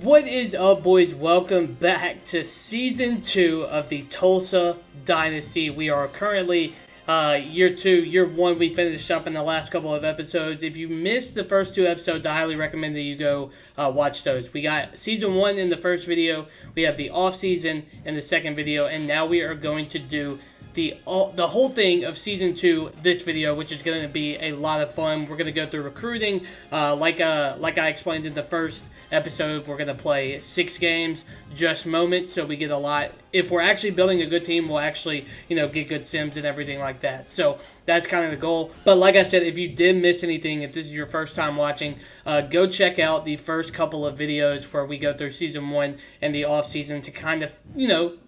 What is up, boys? Welcome back to Season 2 of the Tulsa Dynasty. We are currently Year 2. Year 1, we finished up in the last couple of episodes. If you missed the first 2 episodes, I highly recommend that you go watch those. We got Season 1 in the first video, we have the off-season in the second video, and now we are going to do the whole thing of Season 2 this video, which is going to be a lot of fun. We're going to go through recruiting. Like I explained in the first episode, we're going to play 6 games, just moments, so we get a lot. If we're actually building a good team, we'll actually, get good sims and everything like that. So that's kind of the goal. But like I said, if you did miss anything, if this is your first time watching, go check out the first couple of videos where we go through Season 1 and the off-season to kind of,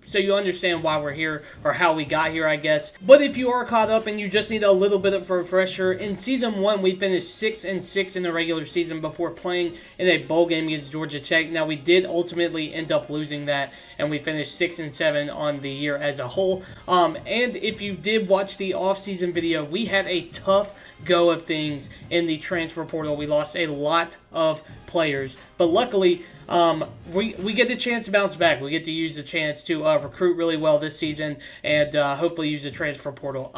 so you understand why we're here or how we got here, I guess. But if you are caught up and you just need a little bit of a refresher, in Season 1, we finished 6-6 in the regular season before playing in a bowl game against Georgia Tech. Now, we did ultimately end up losing that, and we finished 6-7 on the year as a whole. And if you did watch the off-season video, we had a tough go of things in the transfer portal. We lost a lot of players, but luckily, we get the chance to bounce back. We get to use the chance to recruit really well this season and hopefully use the transfer portal.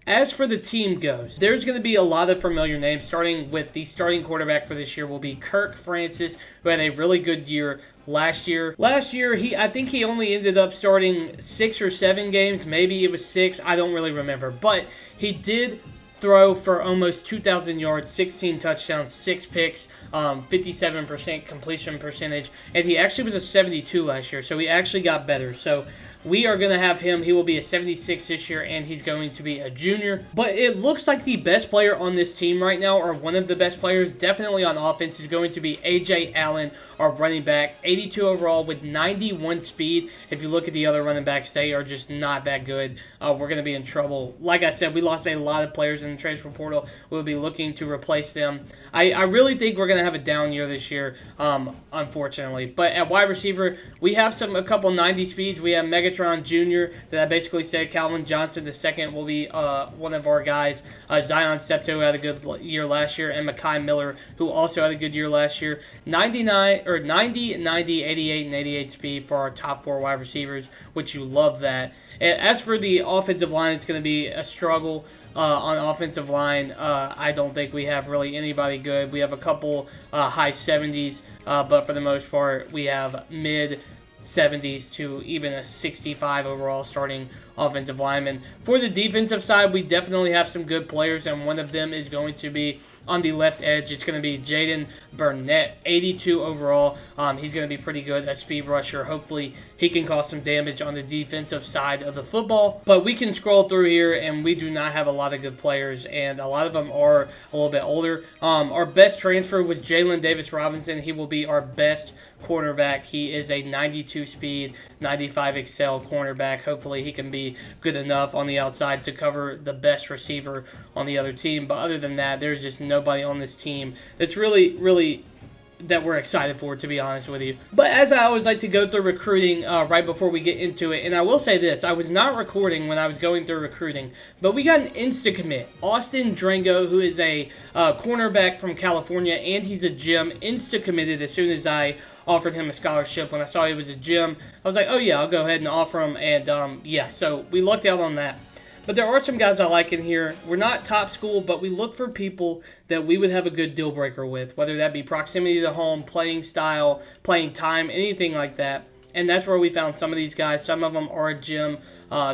As for the team goes, there's going to be a lot of familiar names, starting with the starting quarterback for this year will be Kirk Francis, who had a really good year last year. I think he only ended up starting 6 or 7 games. Maybe it was 6. I don't really remember. But he did throw for almost 2,000 yards, 16 touchdowns, 6 picks, 57% completion percentage, and he actually was a 72 last year, so he actually got better. So we are going to have him. He will be a 76 this year, and he's going to be a junior. But it looks like the best player on this team right now, or one of the best players, definitely on offense, is going to be A.J. Allen, our running back. 82 overall with 91 speed. If you look at the other running backs, they are just not that good. We're going to be in trouble. Like I said, we lost a lot of players in the transfer portal. We'll be looking to replace them. I really think we're going to have a down year this year, unfortunately. But at wide receiver, we have a couple 90 speeds. We have Megatron Jr. that I basically said Calvin Johnson II will be one of our guys. Zion Septo had a good year last year, and Mekhi Miller, who also had a good year last year. 90, 90, 88, and 88 speed for our top 4 wide receivers, which you love that. And as for the offensive line, it's going to be a struggle. On offensive line, I don't think we have really anybody good. We have a couple high 70s, but for the most part, we have mid 70s to even a 65 overall starting offensive lineman. For the defensive side, we definitely have some good players, and one of them is going to be on the left edge. It's going to be Jaden Burnett, 82 overall. He's going to be pretty good, a speed rusher. Hopefully, he can cause some damage on the defensive side of the football. But we can scroll through here, and we do not have a lot of good players, and a lot of them are a little bit older. Our best transfer was Jalen Davis Robinson. He will be our best cornerback. He is a 92 speed, 95 excel cornerback. Hopefully, he can be good enough on the outside to cover the best receiver on the other team. But other than that, there's just nobody on this team that's really that we're excited for, to be honest with you. But as I always like to go through recruiting right before we get into it, and I will say this, I was not recording when I was going through recruiting, but we got an insta-commit. Austin Drango, who is a cornerback from California, and he's a gym, insta-committed as soon as I offered him a scholarship. When I saw he was a gym, I was like, oh yeah, I'll go ahead and offer him, and yeah, so we lucked out on that. But there are some guys I like in here. We're not top school, but we look for people that we would have a good deal breaker with, whether that be proximity to home, playing style, playing time, anything like that. And that's where we found some of these guys. Some of them are a gym.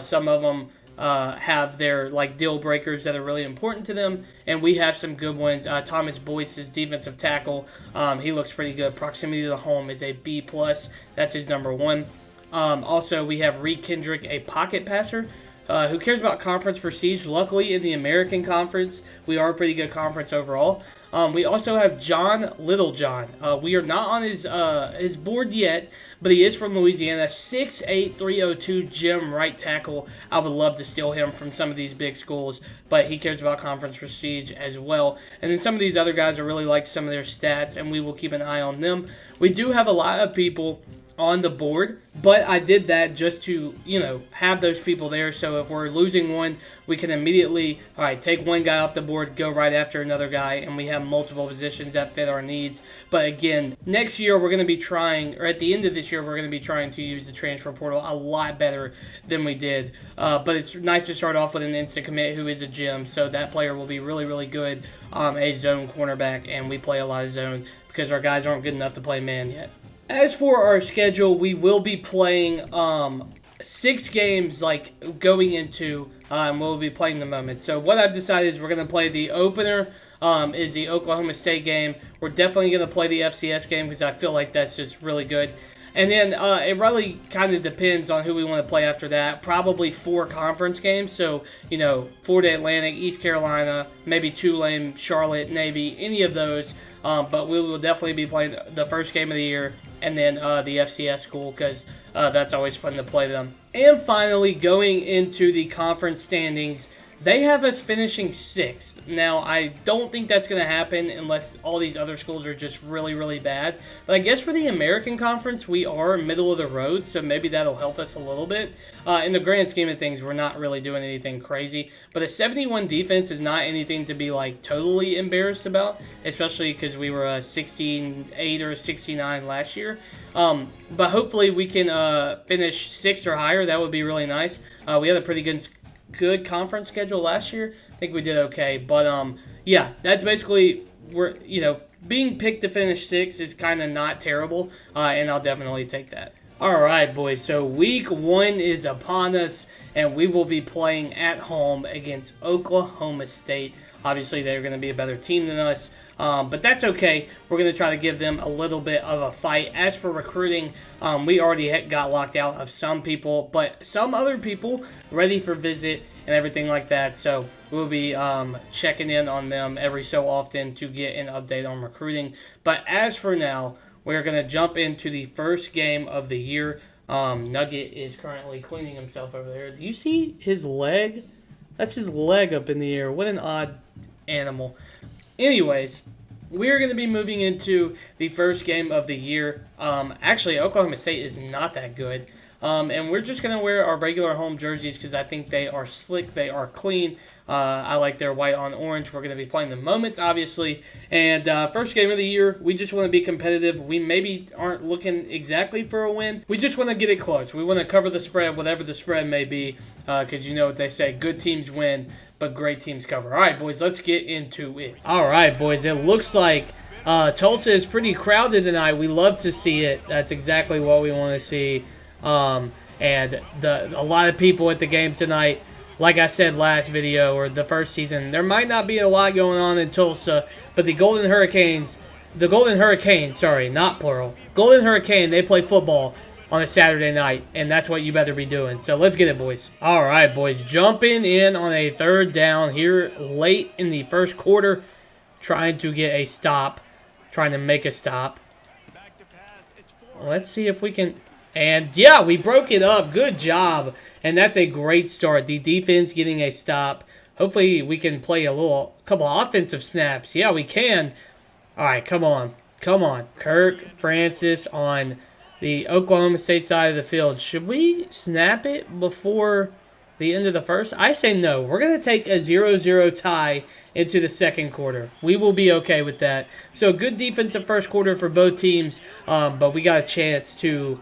Some of them have their deal breakers that are really important to them, and we have some good ones. Thomas Boyce is defensive tackle. He looks pretty good. Proximity to the home is a B+. That's his number 1. Also, we have Reed Kendrick, a pocket passer. Who cares about conference prestige? Luckily, in the American Conference, we are a pretty good conference overall. We also have John Littlejohn. We are not on his board yet, but he is from Louisiana. 6'8", 302 gym right tackle. I would love to steal him from some of these big schools, but he cares about conference prestige as well. And then some of these other guys, I really like some of their stats, and we will keep an eye on them. We do have a lot of people on the board, but I did that just to, have those people there. So if we're losing one, we can immediately, all right, take one guy off the board, go right after another guy, and we have multiple positions that fit our needs. But again, next year we're going to be trying, or at the end of this year, we're going to be trying to use the transfer portal a lot better than we did. But it's nice to start off with an instant commit who is a gem, so that player will be really, really good, a zone cornerback, and we play a lot of zone because our guys aren't good enough to play man yet. As for our schedule, we will be playing 6 games going into, and we'll be playing the moment. So what I've decided is we're going to play the opener, is the Oklahoma State game. We're definitely going to play the FCS game because I feel like that's just really good. And then it really kind of depends on who we want to play after that. Probably 4 conference games. So, Florida Atlantic, East Carolina, maybe Tulane, Charlotte, Navy, any of those. But we will definitely be playing the first game of the year and then the FCS school because that's always fun to play them. And finally, going into the conference standings, they have us finishing 6th. Now, I don't think that's going to happen unless all these other schools are just really, really bad. But I guess for the American Conference, we are middle of the road, so maybe that'll help us a little bit. In the grand scheme of things, we're not really doing anything crazy. But a 71 defense is not anything to be, totally embarrassed about, especially because we were 16-8 or 69 last year. But hopefully we can finish 6th or higher. That would be really nice. We had a pretty good conference schedule last year. I think we did okay, but yeah, that's basically being picked to finish 6th is kind of not terrible, and I'll definitely take that. All right, boys. So week 1 is upon us, and we will be playing at home against Oklahoma State. Obviously, they're going to be a better team than us. But that's okay. We're going to try to give them a little bit of a fight. As for recruiting, we already got locked out of some people, but some other people ready for visit and everything like that. So we'll be checking in on them every so often to get an update on recruiting. But as for now, we're going to jump into the first game of the year. Nugget is currently cleaning himself over there. Do you see his leg? That's his leg up in the air. What an odd animal. Anyways, we're going to be moving into the first game of the year. Actually, Oklahoma State is not that good. And we're just going to wear our regular home jerseys because I think they are slick, they are clean. I like their white on orange. We're going to be playing the Moments, obviously. And first game of the year, we just want to be competitive. We maybe aren't looking exactly for a win. We just want to get it close. We want to cover the spread, whatever the spread may be, because you know what they say, good teams win, but great teams cover. All right, boys, let's get into it. All right, boys, it looks like Tulsa is pretty crowded tonight. We love to see it. That's exactly what we want to see. And a lot of people at the game tonight. Like I said last video or the first season, there might not be a lot going on in Tulsa, but the Golden Hurricane, sorry, not plural, Golden Hurricane, they play football on a Saturday night, and that's what you better be doing. So let's get it, boys. All right, boys, jumping in on a 3rd down here late in the first quarter, trying to get a stop, trying to make a stop. Let's see if we can... And, yeah, we broke it up. Good job. And that's a great start. The defense getting a stop. Hopefully we can play a couple offensive snaps. Yeah, we can. All right, come on. Come on. Kirk Francis on the Oklahoma State side of the field. Should we snap it before the end of the first? I say no. We're going to take a 0-0 tie into the second quarter. We will be okay with that. So, good defensive first quarter for both teams, but we got a chance to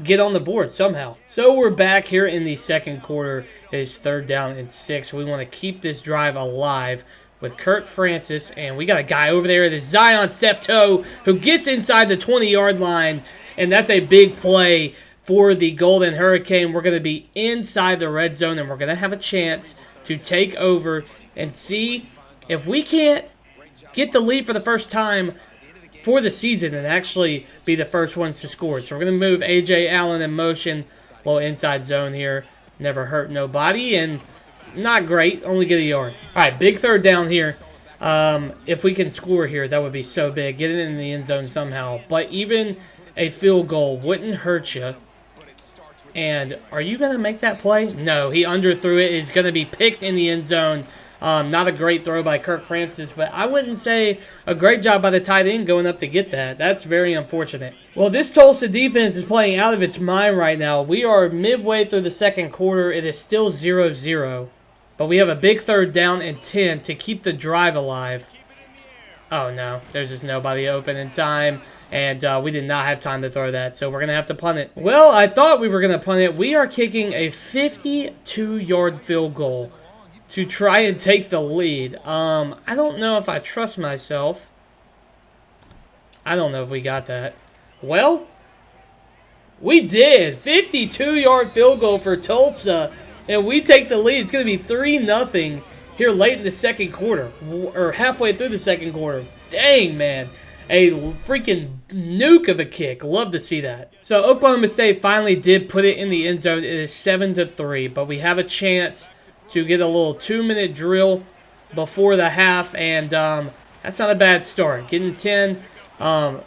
get on the board somehow. So we're back here in the second quarter. It is 3rd down and 6. We want to keep this drive alive with Kirk Francis, and we got a guy over there, the Zion Steptoe, who gets inside the 20-yard line, and that's a big play for the Golden Hurricane. We're going to be inside the red zone, and we're going to have a chance to take over and see if we can't get the lead for the first time for the season and actually be the first ones to score. So we're going to move A.J. Allen in motion. Little inside zone here. Never hurt nobody. And not great. Only get a yard. All right, big 3rd down here. If we can score here, that would be so big. Get it in the end zone somehow. But even a field goal wouldn't hurt you. And are you going to make that play? No, he underthrew it. He's going to be picked in the end zone Not a great throw by Kirk Francis, but I wouldn't say a great job by the tight end going up to get that. That's very unfortunate. Well, this Tulsa defense is playing out of its mind right now. We are midway through the second quarter. It is still 0-0. But we have a big third down and 10 to keep the drive alive. Oh, no. There's just nobody open in time. And we did not have time to throw that, so we're going to have to punt it. Well, I thought we were going to punt it. We are kicking a 52-yard field goal to try and take the lead. I don't know if I trust myself. I don't know if we got that. Well, we did. 52-yard field goal for Tulsa, and we take the lead. It's going to be 3-0 here late in the second quarter, or halfway through the second quarter. Dang, man. A freaking nuke of a kick. Love to see that. So Oklahoma State finally did put it in the end zone. It is 7-3, but we have a chance to get a little 2-minute drill before the half, and that's not a bad start. Getting 10.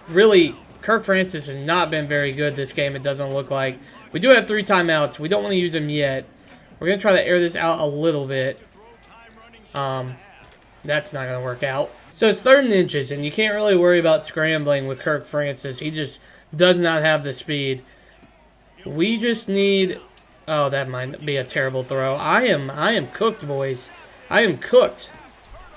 Really, Kirk Francis has not been very good this game, it doesn't look like. We do have 3 timeouts. We don't want to use them yet. We're going to try to air this out a little bit. That's not going to work out. So it's 3rd and inches, and you can't really worry about scrambling with Kirk Francis. He just does not have the speed. We just need... Oh, that might be a terrible throw. I am cooked, boys. I am cooked.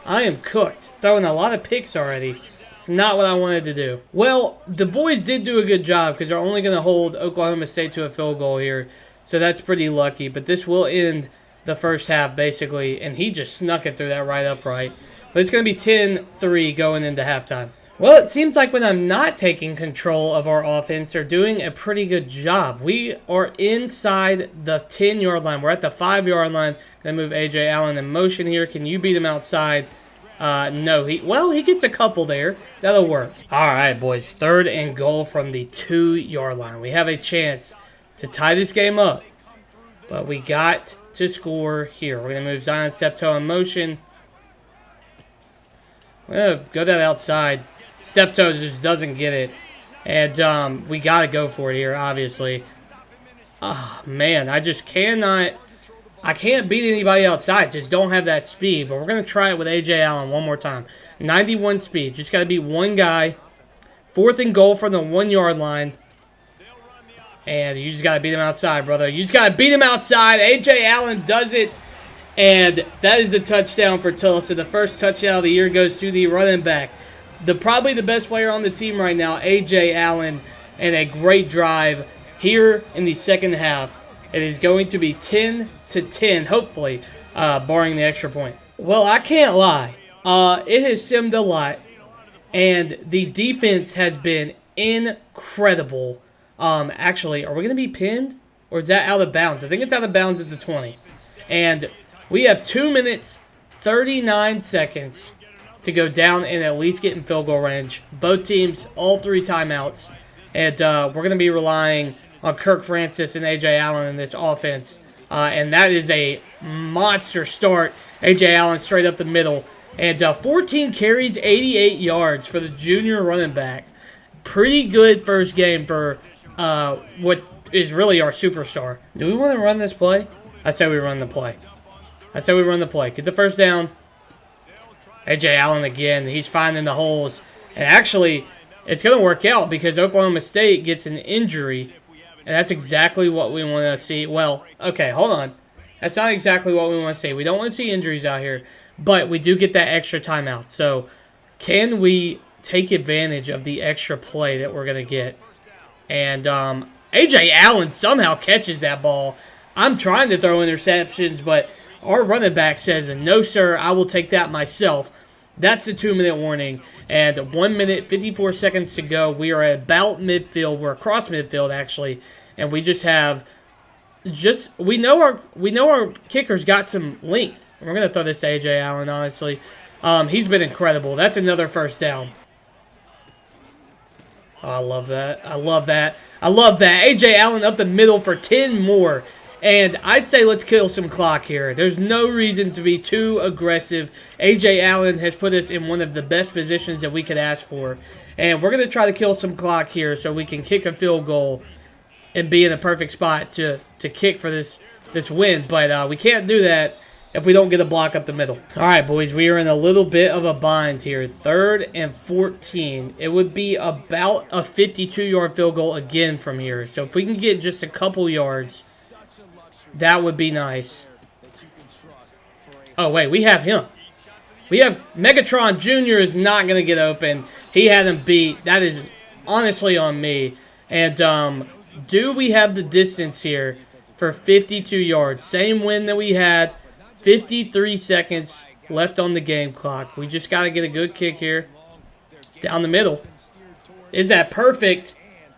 I am cooked. Throwing a lot of picks already. It's not what I wanted to do. Well, the boys did do a good job because they're only going to hold Oklahoma State to a field goal here. So that's pretty lucky. But this will end the first half, basically. And he just snuck it through that right upright. But it's going to be 10-3 going into halftime. Well, it seems like when I'm not taking control of our offense, they're doing a pretty good job. We are inside the 10-yard line. We're at the 5-yard line. Going to move A.J. Allen in motion here. Can you beat him outside? No. He gets a couple there. That'll work. All right, boys. 3rd and goal from the 2-yard line. We have a chance to tie this game up. But we got to score here. We're going to move Zion Steptoe in motion. We're going to go that outside. Steptoe just doesn't get it. And we got to go for it here, obviously. Oh, man, I just cannot... I can't beat anybody outside. Just don't have that speed. But we're going to try it with A.J. Allen one more time. 91 speed. Just got to beat one guy. 4th and goal from the 1-yard line. And you just got to beat him outside, brother. You just got to beat him outside. A.J. Allen does it. And that is a touchdown for Tulsa. The first touchdown of the year goes to the running back. Probably the best player on the team right now, A.J. Allen. And a great drive here in the second half. It is going to be 10-10, hopefully, barring the extra point. Well, I can't lie. It has simmed a lot. And the defense has been incredible. Actually, are we going to be pinned? Or is that out of bounds? I think it's out of bounds at the 20. And we have 2 minutes, 39 seconds to go down and at least get in field goal range. Both teams, all 3 timeouts. And we're going to be relying on Kirk Francis and A.J. Allen in this offense. And that is a monster start. A.J. Allen straight up the middle. And 14 carries, 88 yards for the junior running back. Pretty good first game for what is really our superstar. Do we want to run this play? I say we run the play. Get the first down. A.J. Allen again. He's finding the holes. And actually, it's going to work out because Oklahoma State gets an injury. And that's exactly what we want to see. Well, okay, hold on. That's not exactly what we want to see. We don't want to see injuries out here. But we do get that extra timeout. So, can we take advantage of the extra play that we're going to get? And A.J. Allen somehow catches that ball. I'm trying to throw interceptions, but our running back says, no, sir, I will take that myself. That's the 2-minute warning. And 1 minute, 54 seconds to go. We are at about midfield. We're across midfield, actually. And we just have... We know our kicker's got some length. We're going to throw this to A.J. Allen, honestly. He's been incredible. That's another first down. Oh, I love that. A.J. Allen up the middle for 10 more. And I'd say let's kill some clock here. There's no reason to be too aggressive. A.J. Allen has put us in one of the best positions that we could ask for. And we're going to try to kill some clock here so we can kick a field goal and be in the perfect spot to kick for this win. But we can't do that if we don't get a block up the middle. All right, boys, we are in a little bit of a bind here. 3rd and 14. It would be about a 52-yard field goal again from here. So if we can get just a couple yards, that would be nice. Oh, wait, we have him. We have Megatron Jr. is not going to get open. He had him beat. That is honestly on me. And do we have the distance here for 52 yards? Same win that we had. 53 seconds left on the game clock. We just got to get a good kick here. It's down the middle. Is that perfect?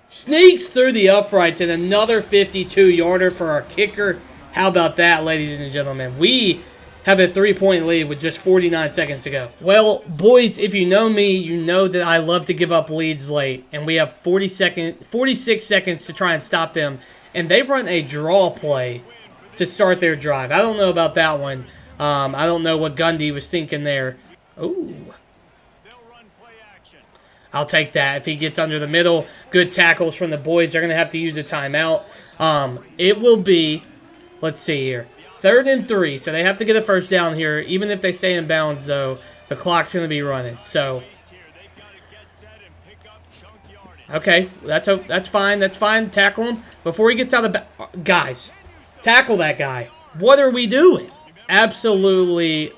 Sneaks through the uprights and another 52-yarder for our kicker. How about that, ladies and gentlemen? We have a 3-point lead with just 49 seconds to go. Well, boys, if you know me, you know that I love to give up leads late. And we have 46 seconds to try and stop them. And they run a draw play to start their drive. I don't know about that one. I don't know what Gundy was thinking there. Ooh. I'll take that. If he gets under the middle, good tackles from the boys. They're going to have to use a timeout. It will be, let's see here, 3rd and 3. So they have to get a first down here. Even if they stay in bounds, though, the clock's going to be running. So, okay, that's fine. That's fine. Tackle him before he gets out of guys, tackle that guy. What are we doing? Absolutely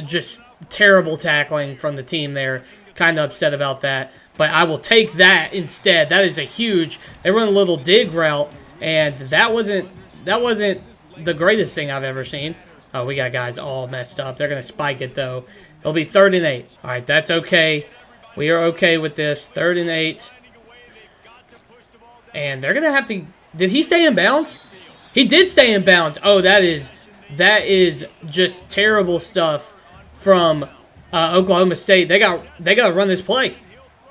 just terrible tackling from the team there. Kind of upset about that. But I will take that instead. That is a huge... They run a little dig route, and that wasn't the greatest thing I've ever seen. Oh, we got guys all messed up. They're going to spike it, though. It'll be 3rd and 8. All right, that's okay. We are okay with this. 3rd and 8. And they're going to have to... Did he stay in bounds? He did stay in bounds. Oh, that is just terrible stuff from Oklahoma State. They got to run this play.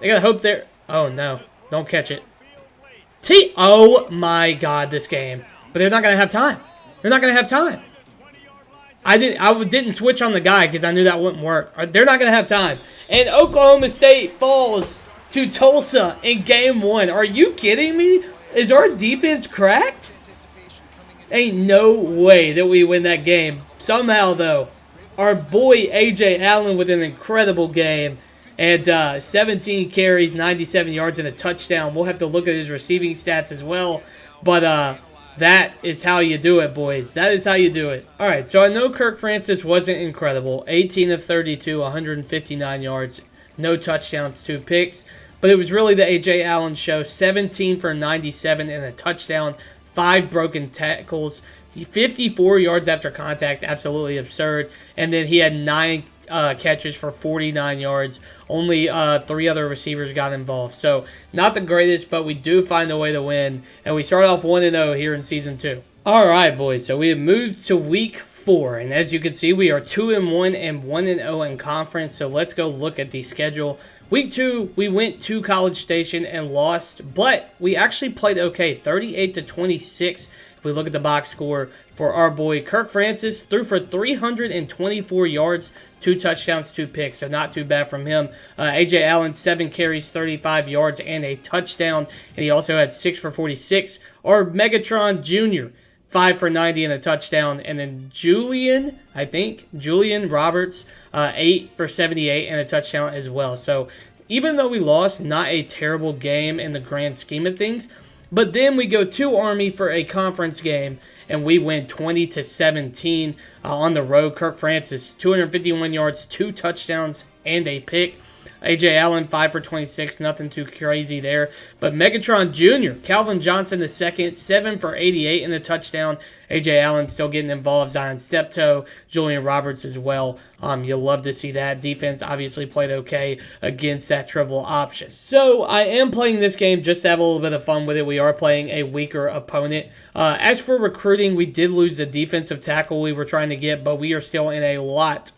They got to hope they're... Oh, no. Don't catch it. Oh, my God, this game. But they're not going to have time. They're not going to have time. I didn't switch on the guy because I knew that wouldn't work. They're not going to have time. And Oklahoma State falls to Tulsa in game 1. Are you kidding me? Is our defense cracked? Ain't no way that we win that game. Somehow, though, our boy A.J. Allen with an incredible game. And 17 carries, 97 yards, and a touchdown. We'll have to look at his receiving stats as well. But that is how you do it, boys. That is how you do it. All right, so I know Kirk Francis wasn't incredible. 18 of 32, 159 yards, no touchdowns, 2 picks. But it was really the A.J. Allen show. 17 for 97 and a touchdown, 5 broken tackles, 54 yards after contact, absolutely absurd. And then he had 9 catches for 49 yards. Only 3 other receivers got involved. So, not the greatest, but we do find a way to win. And we start off 1-0 here in Season 2. All right, boys. So, we have moved to Week 4. And as you can see, we are 2-1 and 1-0 in conference. So, let's go look at the schedule. Week 2, we went to College Station and lost. But we actually played okay. 38-26. If we look at the box score for our boy Kirk Francis, threw for 324 yards, 2 touchdowns, 2 picks, so not too bad from him. A.J. Allen, 7 carries, 35 yards, and a touchdown, and he also had 6 for 46. Or Megatron Jr., 5 for 90 and a touchdown, and then Julian Roberts, 8 for 78 and a touchdown as well. So even though we lost, not a terrible game in the grand scheme of things. But then we go to Army for a conference game, and we win 20-17 on the road. Kirk Francis, 251 yards, 2 touchdowns, and a pick. A.J. Allen, 5 for 26, nothing too crazy there. But Megatron Jr., Calvin Johnson II, 7 for 88 and a touchdown. A.J. Allen still getting involved. Zion Steptoe, Julian Roberts as well. You'll love to see that. Defense obviously played okay against that triple option. So I am playing this game just to have a little bit of fun with it. We are playing a weaker opponent. As for recruiting, we did lose the defensive tackle we were trying to get, but we are still in a lot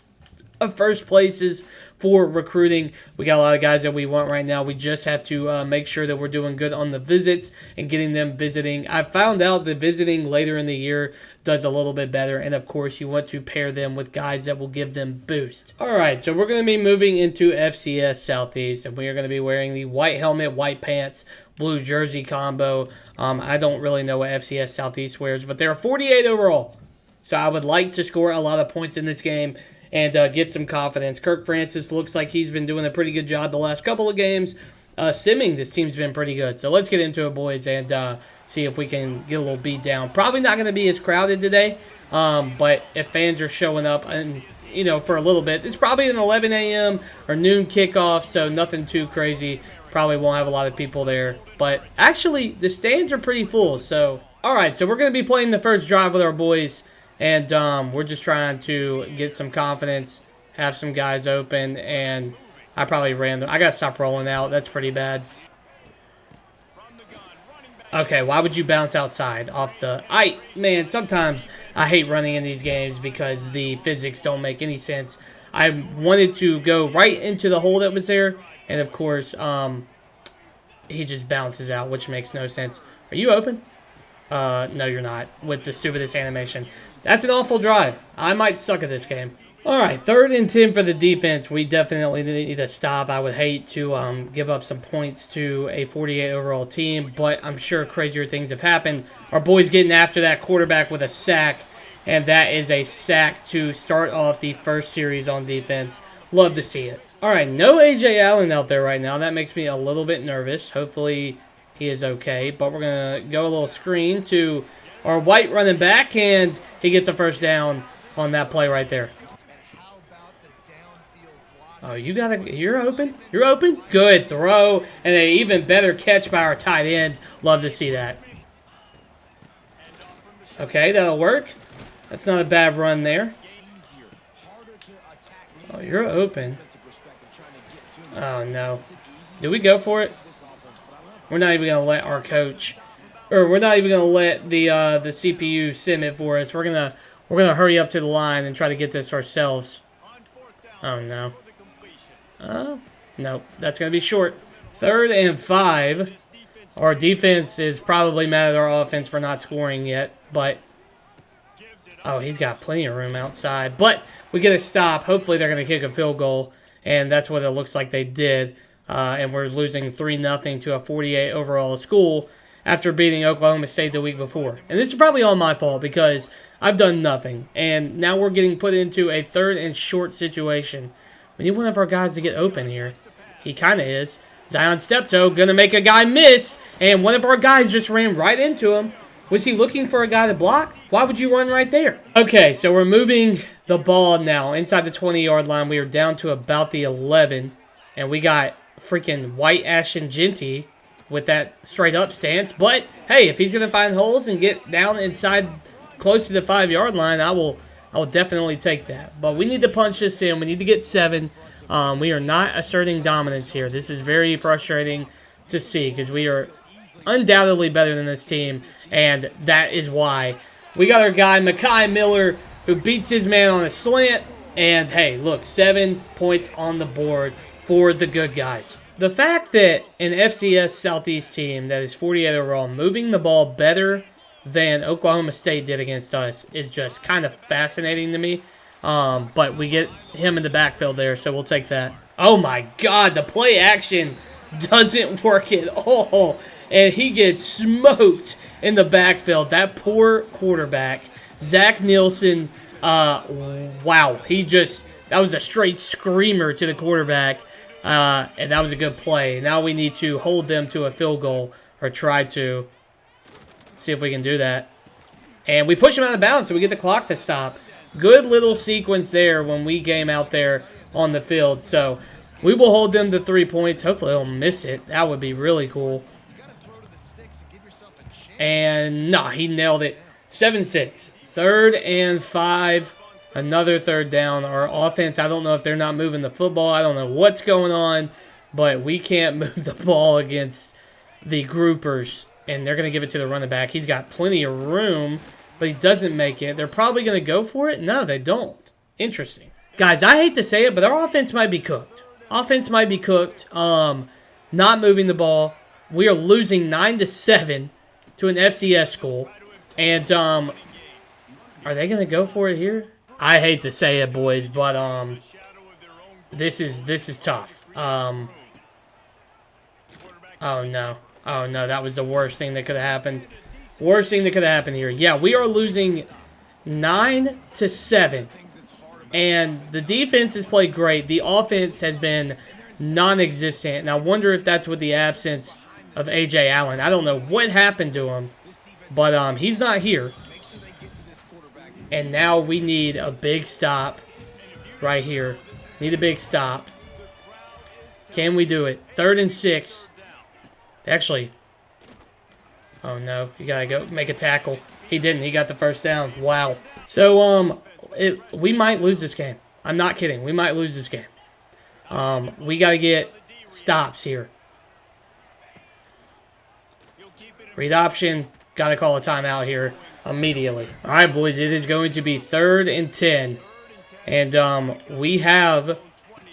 of first places for recruiting. We got a lot of guys that we want right now. We just have to make sure that we're doing good on the visits and getting them visiting. I found out that visiting later in the year does a little bit better, and of course you want to pair them with guys that will give them boost. Alright, so we're going to be moving into FCS Southeast, and we are going to be wearing the white helmet, white pants, blue jersey combo. I don't really know what FCS Southeast wears, but they're 48 overall. So I would like to score a lot of points in this game and get some confidence. Kirk Francis looks like he's been doing a pretty good job the last couple of games. Simming, this team's been pretty good. So let's get into it, boys, and see if we can get a little beat down. Probably not going to be as crowded today, but if fans are showing up, and for a little bit, it's probably an 11 a.m. or noon kickoff, so nothing too crazy. Probably won't have a lot of people there. But actually, the stands are pretty full. So, all right, so we're going to be playing the first drive with our boys, and we're just trying to get some confidence, have some guys open, and I probably ran them. I got to stop rolling out. That's pretty bad. Okay, why would you bounce outside off the... Man, sometimes I hate running in these games because the physics don't make any sense. I wanted to go right into the hole that was there, and of course, he just bounces out, which makes no sense. Are you open? No, you're not, with the stupidest animation. That's an awful drive. I might suck at this game. All right, 3rd and 10 for the defense. We definitely need to stop. I would hate to give up some points to a 48 overall team, but I'm sure crazier things have happened. Our boy's getting after that quarterback with a sack, and that is a sack to start off the first series on defense. Love to see it. All right, no A.J. Allen out there right now. That makes me a little bit nervous. Hopefully he is okay, but we're going to go a little screen to our white running back, and he gets a first down on that play right there. Oh, you're open? You're open? Good throw, and an even better catch by our tight end. Love to see that. Okay, that'll work. That's not a bad run there. Oh, you're open. Oh, no. Do we go for it? We're not even going to let our coach, or we're not even going to let the CPU sim it for us. We're gonna hurry up to the line and try to get this ourselves. Oh, no. No, that's going to be short. 3rd and 5. Our defense is probably mad at our offense for not scoring yet, but... Oh, he's got plenty of room outside. But we get a stop. Hopefully they're going to kick a field goal, and that's what it looks like they did. And we're losing 3-0 to a 48 overall school after beating Oklahoma State the week before. And this is probably all my fault because I've done nothing. And now we're getting put into a 3rd and short situation. We need one of our guys to get open here. He kind of is. Zion Steptoe going to make a guy miss, and one of our guys just ran right into him. Was he looking for a guy to block? Why would you run right there? Okay, so we're moving the ball now inside the 20-yard line. We are down to about the 11, and we got freaking White Ashton Genty with that straight-up stance. But, hey, if he's going to find holes and get down inside close to the 5-yard line, I will definitely take that. But we need to punch this in. We need to get 7. We are not asserting dominance here. This is very frustrating to see because we are undoubtedly better than this team, and that is why. We got our guy, Mekhi Miller, who beats his man on a slant, and hey, look, 7 points on the board for the good guys. The fact that an FCS Southeast team that is 48 overall moving the ball better than Oklahoma State did against us is just kind of fascinating to me. But we get him in the backfield there, so we'll take that. Oh my God, the play action doesn't work at all, and he gets smoked in the backfield. That poor quarterback, Zach Nielsen, wow, that was a straight screamer to the quarterback, and that was a good play. Now we need to hold them to a field goal, or try to. See if we can do that. And we push him out of bounds, so we get the clock to stop. Good little sequence there when we came out there on the field. So we will hold them to 3 points. Hopefully they'll miss it. That would be really cool. And nah, he nailed it. 7-6. 3rd and 5. Another 3rd down. Our offense, I don't know if they're not moving the football. I don't know what's going on. But we can't move the ball against the groupers. And they're going to give it to the running back. He's got plenty of room, but he doesn't make it. They're probably going to go for it? No, they don't. Interesting. Guys, I hate to say it, but our offense might be cooked. Offense might be cooked. Not moving the ball. We are losing 9-7 to an FCS school. And are they going to go for it here? I hate to say it, boys, but this is tough. Oh, no. Oh, no, that was the worst thing that could have happened. Worst thing that could have happened here. Yeah, we are losing 9-7. And the defense has played great. The offense has been non-existent. And I wonder if that's with the absence of A.J. Allen. I don't know what happened to him. But he's not here. And now we need a big stop right here. Need a big stop. Can we do it? 3rd and 6. Actually. Oh, no. You got to go make a tackle. He didn't. He got the first down. Wow. So, we might lose this game. I'm not kidding. We might lose this game. We got to get stops here. Read option. Got to call a timeout here immediately. All right, boys. It is going to be 3rd and 10. And we have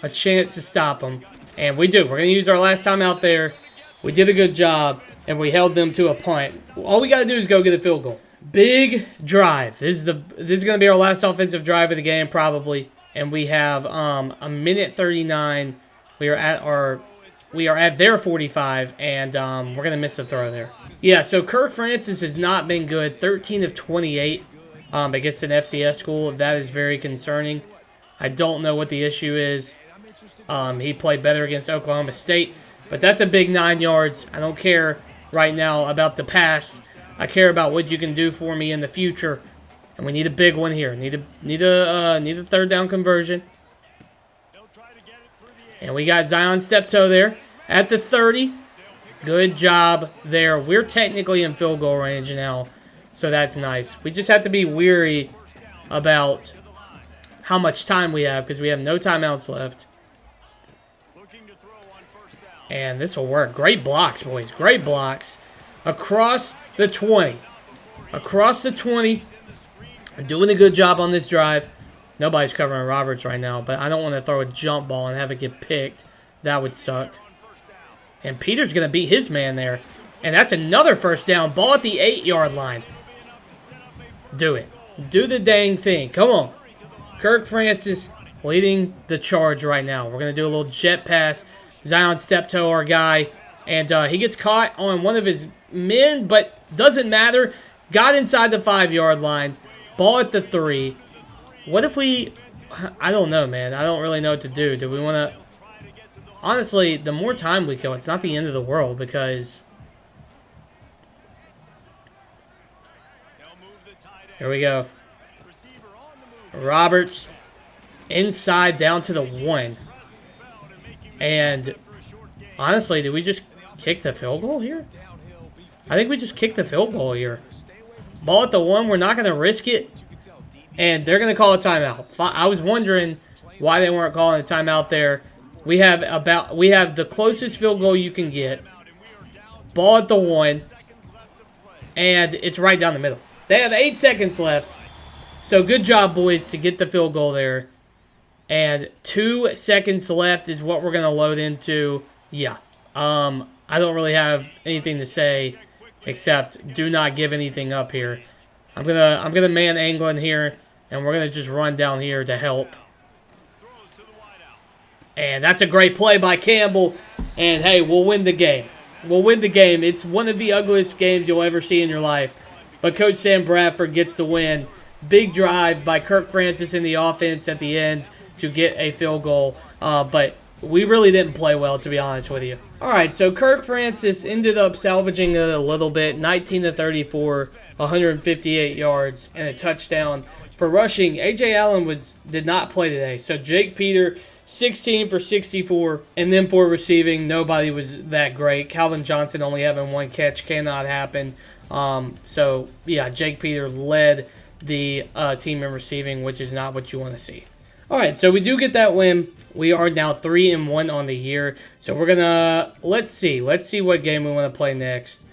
a chance to stop them. And we do. We're going to use our last time out there. We did a good job, and we held them to a punt. All we got to do is go get a field goal. Big drive. This is going to be our last offensive drive of the game, probably. And we have a minute 39. We are at their 45, and we're going to miss a throw there. Yeah, so Kirk Francis has not been good. 13 of 28 against an FCS school. That is very concerning. I don't know what the issue is. He played better against Oklahoma State, but that's a big 9 yards. I don't care right now about the past. I care about what you can do for me in the future, and we need a big one here. Need a 3rd down conversion. And we got Zion Steptoe there at the 30. Good job there. We're technically in field goal range now, so that's nice. We just have to be weary about how much time we have because we have no timeouts left. And this will work. Great blocks, boys. Great blocks. Across the 20. Across the 20. Doing a good job on this drive. Nobody's covering Roberts right now, but I don't want to throw a jump ball and have it get picked. That would suck. And Peter's going to beat his man there. And that's another 1st down. Ball at the 8-yard line. Do it. Do the dang thing. Come on. Kirk Francis leading the charge right now. We're going to do a little jet pass. Zion Steptoe, our guy. And he gets caught on one of his men, but doesn't matter. Got inside the 5-yard line. Ball at the 3. What if we... I don't know, man. I don't really know what to do. Do we want to... Honestly, the more time we kill, it's not the end of the world because... Here we go. Roberts inside down to the 1. And honestly, did we just kick the field goal here? I think we just kicked the field goal here. Ball at the 1. We're not going to risk it. And they're going to call a timeout. I was wondering why they weren't calling a timeout there. We have the closest field goal you can get. Ball at the 1. And it's right down the middle. They have 8 seconds left. So good job, boys, to get the field goal there. And 2 seconds left is what we're going to load into. Yeah. I don't really have anything to say except do not give anything up here. I'm gonna man England here, and we're gonna just run down here to help. And that's a great play by Campbell. And hey, we'll win the game. We'll win the game. It's one of the ugliest games you'll ever see in your life. But Coach Sam Bradford gets the win. Big drive by Kirk Francis in the offense at the end to get a field goal. But we really didn't play well, to be honest with you. All right, so Kirk Francis ended up salvaging it a little bit. 19-34, 158 yards, and a touchdown. For rushing, A.J. Allen did not play today. So Jake Peter, 16 for 64. And then for receiving, nobody was that great. Calvin Johnson only having 1 catch cannot happen. So, yeah, Jake Peter led the team in receiving, which is not what you want to see. All right, so we do get that win. We are now 3-1 on the year. So we're going to, let's see what game we want to play next.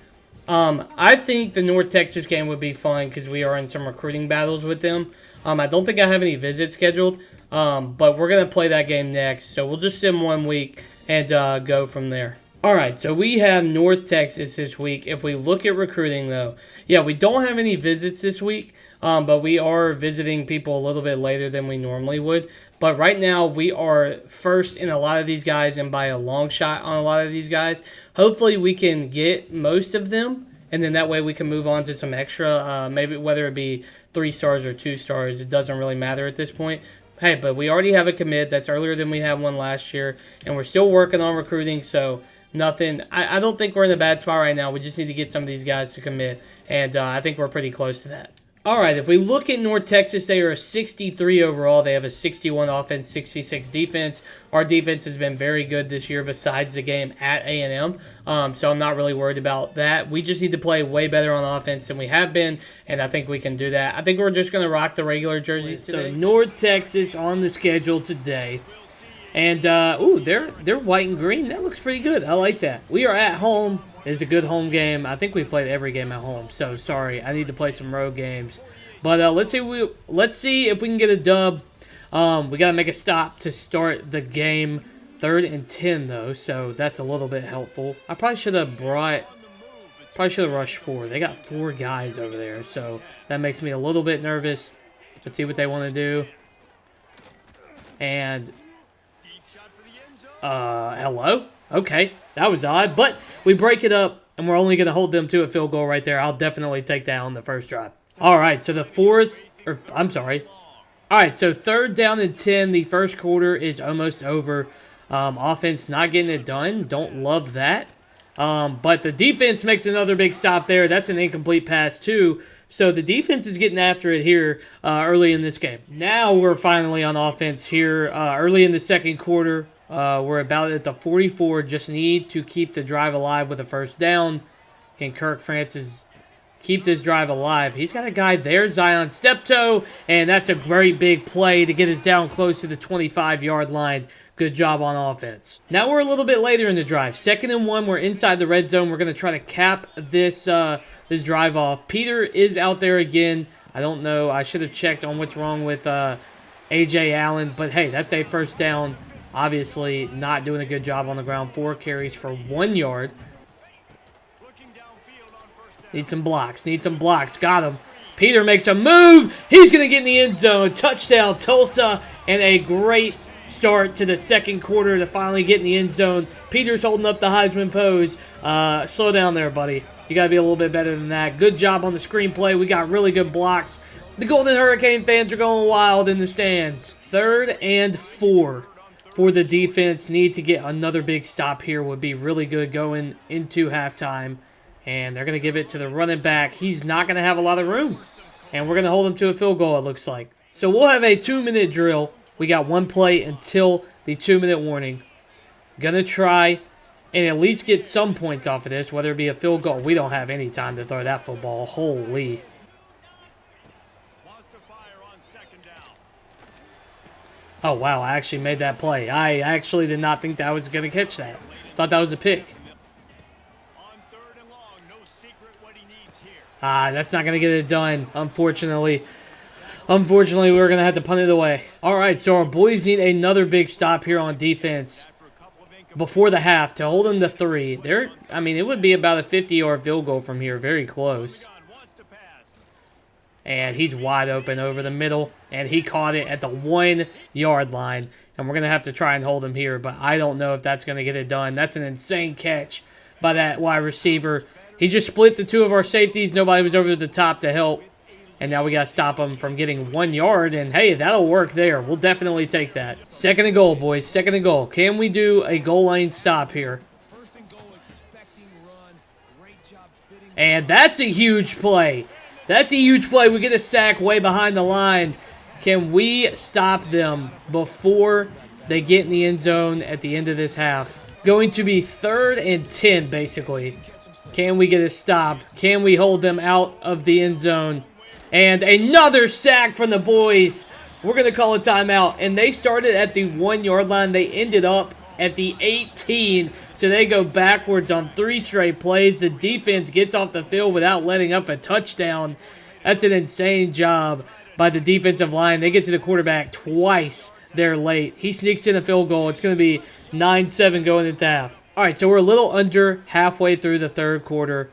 I think the North Texas game would be fun because we are in some recruiting battles with them. I don't think I have any visits scheduled, but we're going to play that game next. So we'll just sim 1 week and go from there. All right, so we have North Texas this week. If we look at recruiting, though, yeah, we don't have any visits this week, but we are visiting people a little bit later than we normally would. But right now, we are first in a lot of these guys and by a long shot on a lot of these guys. Hopefully, we can get most of them And then that way we can move on to some extra, maybe whether it be 3 stars or 2 stars, it doesn't really matter at this point. Hey, but we already have a commit that's earlier than we had one last year, and we're still working on recruiting, so nothing. I don't think we're in a bad spot right now. We just need to get some of these guys to commit, and I think we're pretty close to that. All right, if we look at North Texas, they are a 63 overall. They have a 61 offense, 66 defense. Our defense has been very good this year besides the game at A&M, so I'm not really worried about that. We just need to play way better on offense than we have been, and I think we can do that. I think we're just going to rock the regular jerseys today. So North Texas on the schedule today. And, ooh, they're white and green. That looks pretty good. I like that. We are at home. It's a good home game. I think we played every game at home. So, sorry. I need to play some road games. But, let's see if we can get a dub. We got to make a stop to start the game. 3rd and 10, though. So, that's a little bit helpful. I probably should have rushed 4. They got 4 guys over there. So, that makes me a little bit nervous. Let's see what they want to do. And... hello? Okay, that was odd, but we break it up, and we're only going to hold them to a field goal right there. I'll definitely take that on the first drive. All right, so the 3rd down and 10. The first quarter is almost over. Offense not getting it done. Don't love that. But the defense makes another big stop there. That's an incomplete pass, too. So the defense is getting after it here early in this game. Now we're finally on offense here early in the second quarter. We're about at the 44. Just need to keep the drive alive with a first down. Can Kirk Francis keep this drive alive? He's got a guy there, Zion Steptoe, and that's a very big play to get us down close to the 25-yard line. Good job on offense. Now we're a little bit later in the drive. 2nd and 1. We're inside the red zone. We're going to try to cap this this drive off. Peter is out there again. I don't know. I should have checked on what's wrong with A.J. Allen, but hey, that's a first down. Obviously, not doing a good job on the ground. 4 carries for 1 yard. Need some blocks. Got him. Peter makes a move. He's going to get in the end zone. Touchdown, Tulsa. And a great start to the second quarter to finally get in the end zone. Peter's holding up the Heisman pose. Slow down there, buddy. You got to be a little bit better than that. Good job on the screenplay. We got really good blocks. The Golden Hurricane fans are going wild in the stands. 3rd and 4. For the defense, need to get another big stop here would be really good going into halftime. And they're going to give it to the running back. He's not going to have a lot of room. And we're going to hold him to a field goal, it looks like. So we'll have a 2-minute drill. We got 1 play until the 2-minute warning. Going to try and at least get some points off of this, whether it be a field goal. We don't have any time to throw that football. Holy. Oh, wow, I actually made that play. I actually did not think that I was going to catch that. Thought that was a pick. That's not going to get it done, unfortunately. Unfortunately, we're going to have to punt it away. All right, so our boys need another big stop here on defense before the half to hold them to 3. I mean, it would be about a 50-yard field goal from here. Very close. And he's wide open over the middle. And he caught it at the 1-yard line. And we're going to have to try and hold him here. But I don't know if that's going to get it done. That's an insane catch by that wide receiver. He just split the 2 of our safeties. Nobody was over the top to help. And now we got to stop him from getting 1 yard. And, hey, that'll work there. We'll definitely take that. 2nd and goal, boys. 2nd and goal. Can we do a goal line stop here? And that's a huge play. That's a huge play. We get a sack way behind the line. Can we stop them before they get in the end zone at the end of this half? Going to be 3rd and 10, basically. Can we get a stop? Can we hold them out of the end zone? And another sack from the boys. We're going to call a timeout. And they started at the 1-yard line. They ended up at the 18. So they go backwards on 3 straight plays. The defense gets off the field without letting up a touchdown. That's an insane job by the defensive line. They get to the quarterback twice. They're late. He sneaks in a field goal. It's going to be 9-7 going into half. All right, so we're a little under halfway through the 3rd quarter.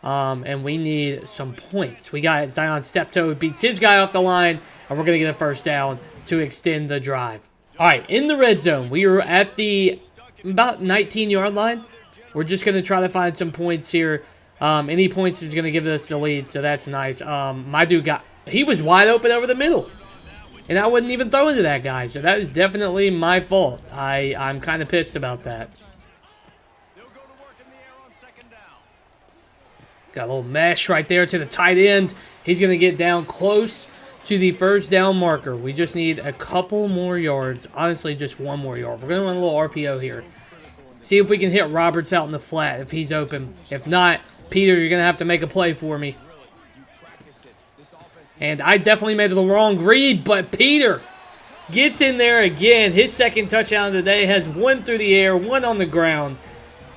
And we need some points. We got Zion Steptoe who beats his guy off the line. And we're going to get a first down to extend the drive. All right, in the red zone, we are at the about 19-yard line. We're just going to try to find some points here. Any points is going to give us the lead, so that's nice. My dude he was wide open over the middle. And I wasn't even throwing to that guy, so that is definitely my fault. I'm kind of pissed about that. Got a little mesh right there to the tight end. He's going to get down close to the first down marker. We just need a couple more yards. Honestly, just one more yard. We're going to run a little RPO here. See if we can hit Roberts out in the flat if he's open. If not, Peter, you're going to have to make a play for me. And I definitely made the wrong read, but Peter gets in there again. His second touchdown of the day, has one through the air, one on the ground.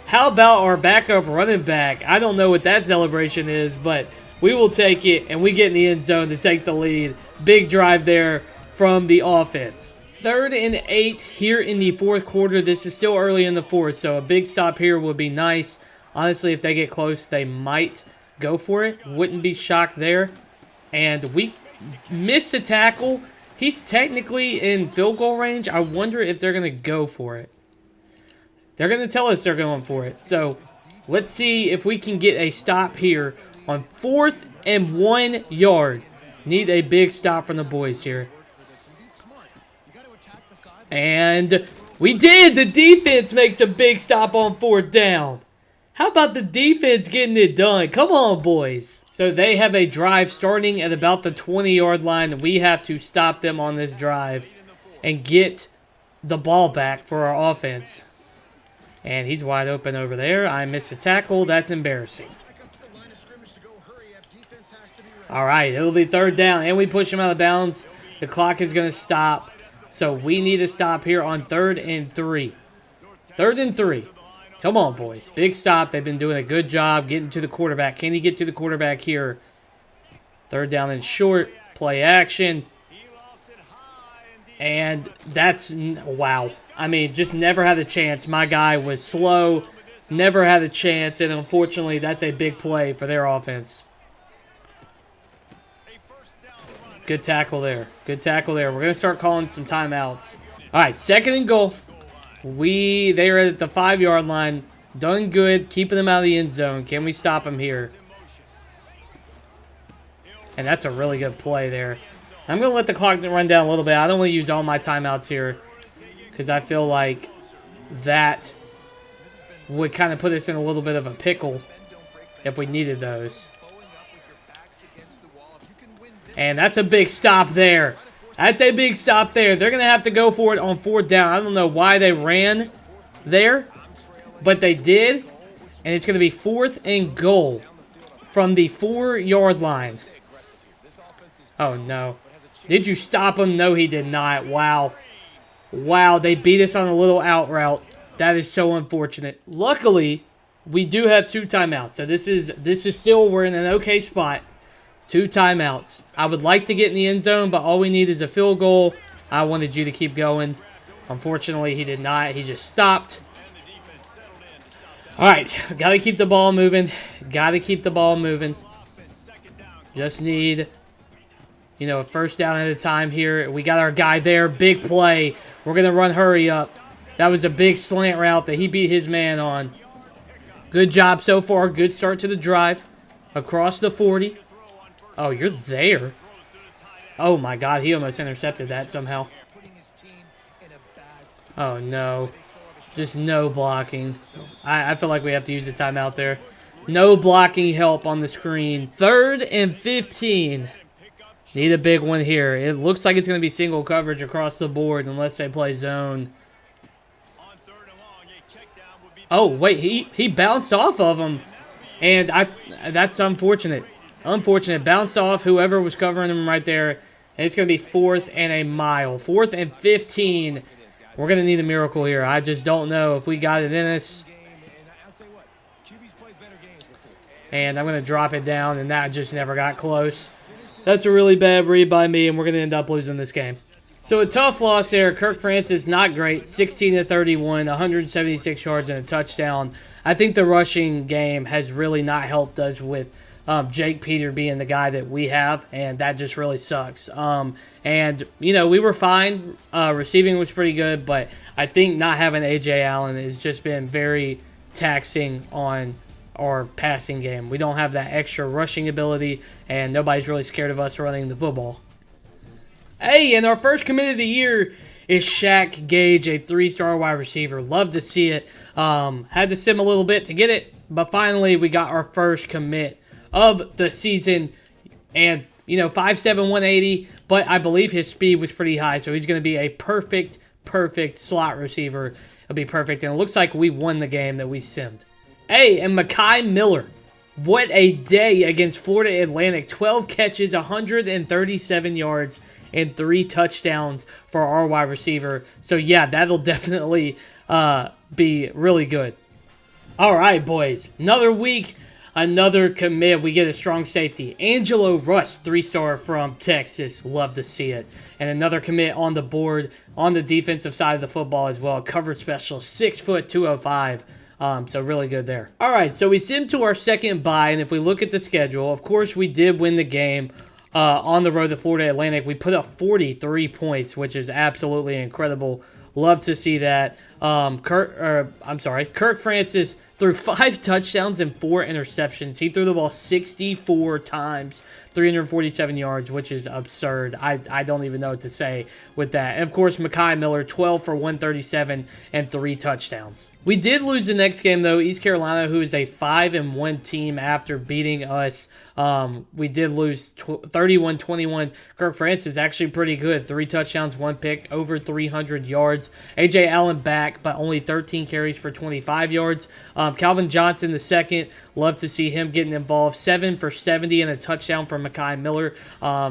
How about our backup running back? I don't know what that celebration is, but we will take it, and we get in the end zone to take the lead. Big drive there from the offense. 3rd and 8 here in the fourth quarter. This is still early in the fourth, so a big stop here would be nice. Honestly, if they get close, they might go for it. Wouldn't be shocked there. And we missed a tackle. He's technically in field goal range. I wonder if they're going to go for it. They're going to tell us they're going for it. So let's see if we can get a stop here on 4th and 1 yard. Need a big stop from the boys here. And we did. The defense makes a big stop on 4th down. How about the defense getting it done? Come on, boys. So they have a drive starting at about the 20-yard line. We have to stop them on this drive and get the ball back for our offense. And he's wide open over there. I missed a tackle. That's embarrassing. All right, it'll be 3rd down, and we push him out of bounds. The clock is going to stop. So we need to stop here on 3rd and 3. 3rd and 3. Come on, boys. Big stop. They've been doing a good job getting to the quarterback. Can he get to the quarterback here? 3rd down and short. Play action. And that's, wow. I mean, just never had a chance. My guy was slow. Never had a chance. And unfortunately, that's a big play for their offense. Good tackle there. Good tackle there. We're going to start calling some timeouts. All right, 2nd and goal. They are at the 5-yard line. Done good, keeping them out of the end zone. Can we stop them here? And that's a really good play there. I'm going to let the clock run down a little bit. I don't want to use all my timeouts here because I feel like that would kind of put us in a little bit of a pickle if we needed those. And that's a big stop there. That's a big stop there. They're going to have to go for it on 4th down. I don't know why they ran there, but they did. And it's going to be 4th and goal from the 4-yard line. Oh, no. Did you stop him? No, he did not. Wow. Wow, they beat us on a little out route. That is so unfortunate. Luckily, we do have 2 timeouts. So this is still, we're in an okay spot. 2 timeouts. I would like to get in the end zone, but all we need is a field goal. I wanted you to keep going. Unfortunately, he did not. He just stopped. All right. Got to keep the ball moving. Got to keep the ball moving. Just need, a 1st down at a time here. We got our guy there. Big play. We're going to run hurry up. That was a big slant route that he beat his man on. Good job so far. Good start to the drive. Across the 40. Oh, you're there. Oh, my God. He almost intercepted that somehow. Oh, no. Just no blocking. I feel like we have to use the timeout there. No blocking help on the screen. 3rd and 15. Need a big one here. It looks like it's going to be single coverage across the board unless they play zone. Oh, wait. He bounced off of him. And that's unfortunate. Unfortunate. Bounced off whoever was covering him right there. And it's going to be 4th and a mile. 4th and 15. We're going to need a miracle here. I just don't know if we got it in us. And I'm going to drop it down, and that just never got close. That's a really bad read by me, and we're going to end up losing this game. So a tough loss there. Kirk Francis, not great. 16-31, 176 yards and a touchdown. I think the rushing game has really not helped us with Jake Peter being the guy that we have, and that just really sucks. And, we were fine. Receiving was pretty good, but I think not having A.J. Allen has just been very taxing on our passing game. We don't have that extra rushing ability, and nobody's really scared of us running the football. Hey, and our first commit of the year is Shaq Gage, a 3-star wide receiver. Love to see it. Had to sim a little bit to get it, but finally we got our first commit of the season. And, 5'7", 180, but I believe his speed was pretty high, so he's going to be a perfect slot receiver. It'll be perfect, and it looks like we won the game that we simmed. Hey, and Mekhi Miller. What a day against Florida Atlantic. 12 catches, 137 yards, and 3 touchdowns for our wide receiver. So, yeah, that'll definitely be really good. All right, boys. Another week, another commit. We get a strong safety. Angelo Russ, 3-star from Texas. Love to see it. And another commit on the board on the defensive side of the football as well. Coverage specialist, 6 foot, 205. So really good there. All right, so we sim to our second bye, and if we look at the schedule, of course we did win the game on the road to Florida Atlantic. We put up 43 points, which is absolutely incredible. Love to see that. Kirk Francis threw 5 touchdowns and 4 interceptions. He threw the ball 64 times, 347 yards, which is absurd. I don't even know what to say with that. And, of course, Mekhi Miller, 12 for 137 and 3 touchdowns. We did lose the next game, though. East Carolina, who is a 5-1 team after beating us. We did lose 31-21. Kirk Francis actually pretty good. 3 touchdowns, 1 pick, over 300 yards. A.J. Allen back, but only 13 carries for 25 yards. Calvin Johnson the second. Love to see him getting involved. 7 for 70 and a touchdown from Mekhi Miller.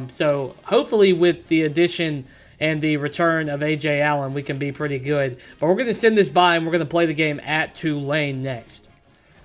So hopefully with the addition and the return of A.J. Allen, we can be pretty good. But we're going to send this by, and we're going to play the game at Tulane next.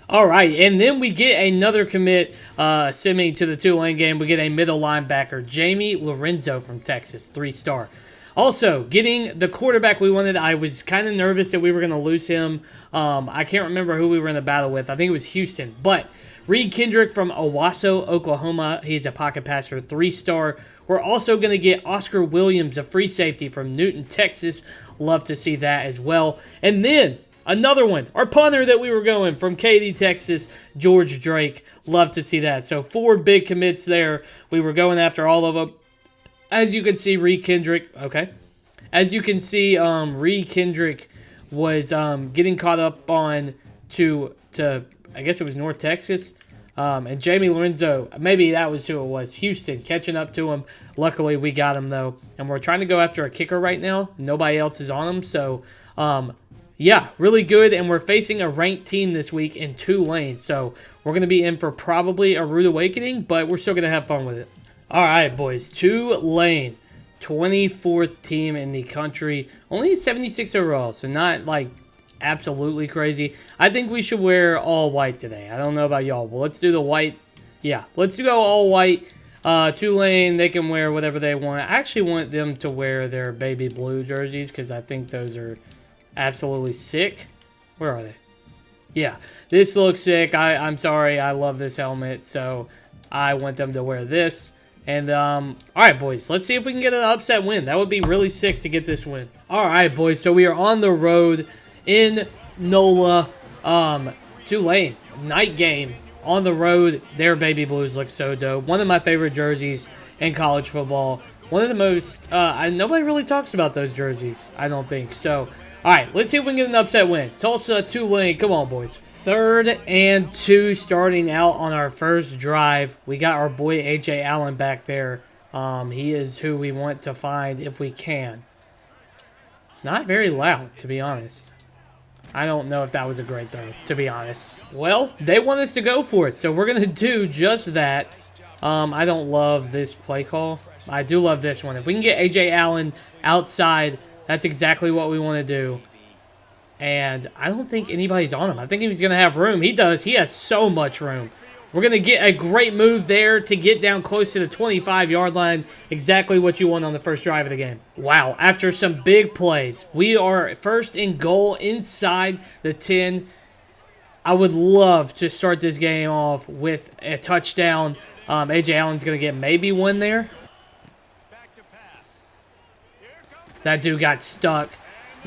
All right, and then we get another commit, simming to the Tulane game. We get a middle linebacker, Jamie Lorenzo from Texas, 3-star. Also, getting the quarterback we wanted, I was kind of nervous that we were going to lose him. I can't remember who we were in the battle with. I think it was Houston. But Reed Kendrick from Owasso, Oklahoma. He's a pocket passer, 3-star. We're also going to get Oscar Williams, a free safety from Newton, Texas. Love to see that as well. And then another one, our punter that we were going from Katy, Texas, George Drake. Love to see that. So 4 big commits there. We were going after all of them. As you can see, Reed Kendrick, Reed Kendrick was getting caught up on to I guess it was North Texas. And Jamie Lorenzo, maybe that was who it was, Houston, catching up to him. Luckily, we got him, though. And we're trying to go after a kicker right now. Nobody else is on him. So, yeah, really good. And we're facing a ranked team this week in Tulane. So, we're going to be in for probably a rude awakening, but we're still going to have fun with it. All right, boys. Tulane, 24th team in the country. Only 76 overall, so not, absolutely crazy. I think we should wear all white today. I don't know about y'all, but let's do the white. Yeah, let's go all white. Tulane, they can wear whatever they want. I actually want them to wear their baby blue jerseys because I think those are absolutely sick. Where are they? Yeah, this looks sick. I'm sorry. I love this helmet, so I want them to wear this. And, all right, boys, let's see if we can get an upset win. That would be really sick to get this win. All right, boys, so we are on the road in NOLA. Tulane, night game on the road. Their baby blues look so dope. One of my favorite jerseys in college football. One of the most, nobody really talks about those jerseys, I don't think. So, all right, let's see if we can get an upset win. Tulsa, Tulane, come on, boys. 3rd and 2 starting out on our first drive. We got our boy A.J. Allen back there. He is who we want to find if we can. It's not very loud, to be honest. I don't know if that was a great throw, to be honest. Well, they want us to go for it, so we're going to do just that. I don't love this play call. I do love this one. If we can get A.J. Allen outside, that's exactly what we want to do. And I don't think anybody's on him. I think he's going to have room. He does. He has so much room. We're going to get a great move there to get down close to the 25-yard line. Exactly what you want on the first drive of the game. Wow. After some big plays, we are first and goal inside the 10. I would love to start this game off with a touchdown. A.J. Allen's going to get maybe one there. That dude got stuck.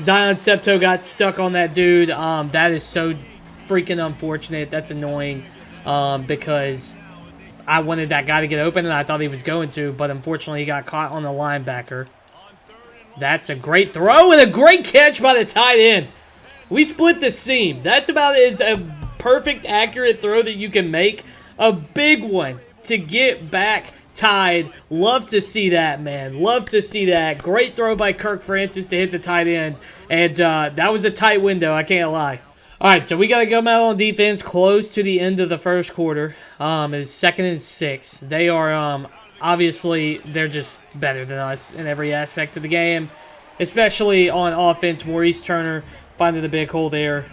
Zion Septo got stuck on that dude. That is so freaking unfortunate. That's annoying because I wanted that guy to get open, and I thought he was going to, but unfortunately he got caught on the linebacker. That's a great throw and a great catch by the tight end. We split the seam. That's about as a perfect, accurate throw that you can make. A big one to get back tied. Love to see that, man. Love to see that. Great throw by Kirk Francis to hit the tight end. And that was a tight window, I can't lie. All right, so we got to come out on defense close to the end of the first quarter. It's 2nd and 6. They are, obviously, they're just better than us in every aspect of the game. Especially on offense, Maurice Turner finding the big hole there.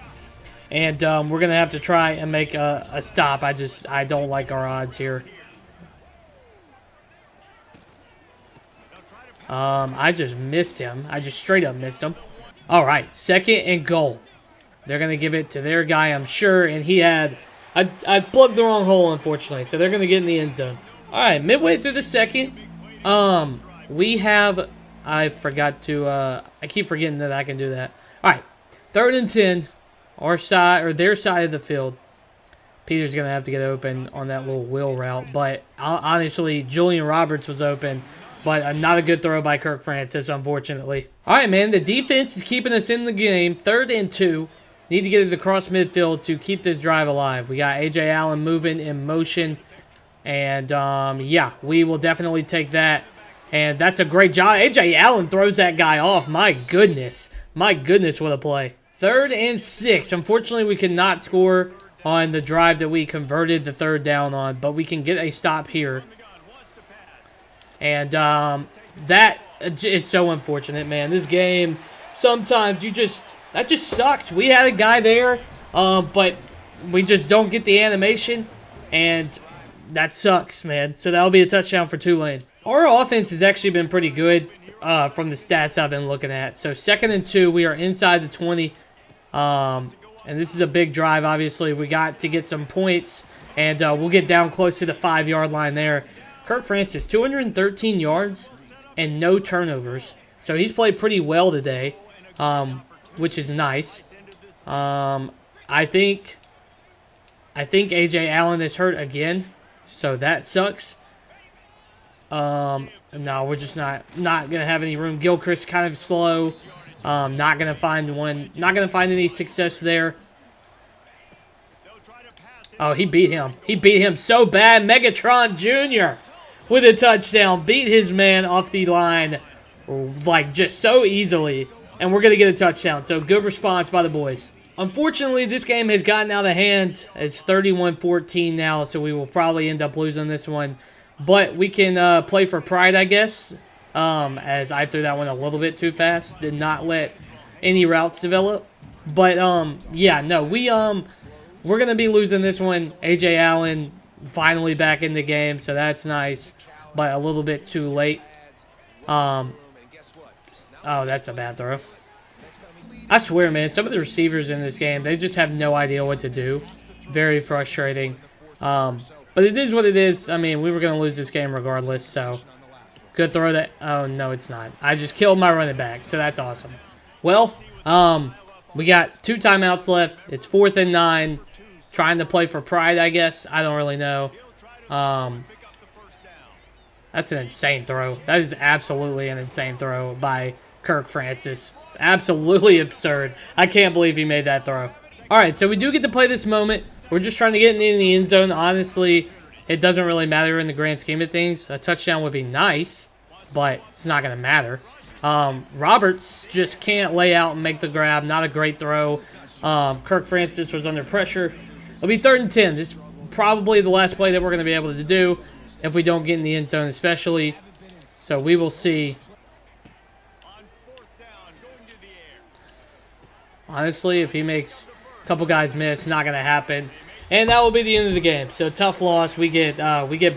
And we're going to have to try and make a stop. I don't like our odds here. I just missed him. I just straight up missed him. All right, 2nd and goal. They're going to give it to their guy, I'm sure. And he had... I plugged the wrong hole, unfortunately. So they're going to get in the end zone. All right, midway through the second, we have... I forgot to... I keep forgetting that I can do that. All right, 3rd and 10. Our side, or their side of the field. Peter's going to have to get open on that little wheel route. But honestly, Julian Roberts was open. But not a good throw by Kirk Francis, unfortunately. All right, man. The defense is keeping us in the game. 3rd and 2. Need to get it across midfield to keep this drive alive. We got A.J. Allen moving in motion. And, yeah, we will definitely take that. And that's a great job. A.J. Allen throws that guy off. My goodness. My goodness, what a play. 3rd and 6. Unfortunately, we could not score on the drive that we converted the 3rd down on. But we can get a stop here. And that is so unfortunate, man. This game, sometimes that just sucks. We had a guy there, but we just don't get the animation, and that sucks, man. So that'll be a touchdown for Tulane. Our offense has actually been pretty good from the stats I've been looking at. So 2nd and 2, we are inside the 20, and this is a big drive, obviously. We got to get some points, and we'll get down close to the 5-yard line there. Kirk Francis, 213 yards and no turnovers. So he's played pretty well today, which is nice. I think A.J. Allen is hurt again, so that sucks. No, we're just not going to have any room. Gilchrist kind of slow. Not going to find one. Not going to find any success there. Oh, he beat him. He beat him so bad. Megatron Jr. with a touchdown. Beat his man off the line like just so easily. And we're going to get a touchdown. So good response by the boys. Unfortunately, this game has gotten out of hand. It's 31-14 now, so we will probably end up losing this one. But we can play for pride, I guess, as I threw that one a little bit too fast. Did not let any routes develop. But, yeah, no, we're going to be losing this one. A.J. Allen finally back in the game, so that's nice. But a little bit too late. Oh, that's a bad throw. I swear, man, some of the receivers in this game, they just have no idea what to do. Very frustrating. But it is what it is. I mean, we were going to lose this game regardless, so good throw that. Oh, no, it's not. I just killed my running back, so that's awesome. Well, we got 2 timeouts left. It's 4th and 9. Trying to play for pride, I guess. I don't really know. That's an insane throw. That is absolutely an insane throw by Kirk Francis. Absolutely absurd. I can't believe he made that throw. All right, so we do get to play this moment. We're just trying to get in the end zone. Honestly, it doesn't really matter in the grand scheme of things. A touchdown would be nice, but it's not going to matter. Roberts just can't lay out and make the grab. Not a great throw. Kirk Francis was under pressure. It'll be 3rd and 10. This is probably the last play that we're going to be able to do if we don't get in the end zone especially. So we will see. Honestly, if he makes a couple guys miss, not going to happen. And that will be the end of the game. So tough loss. We get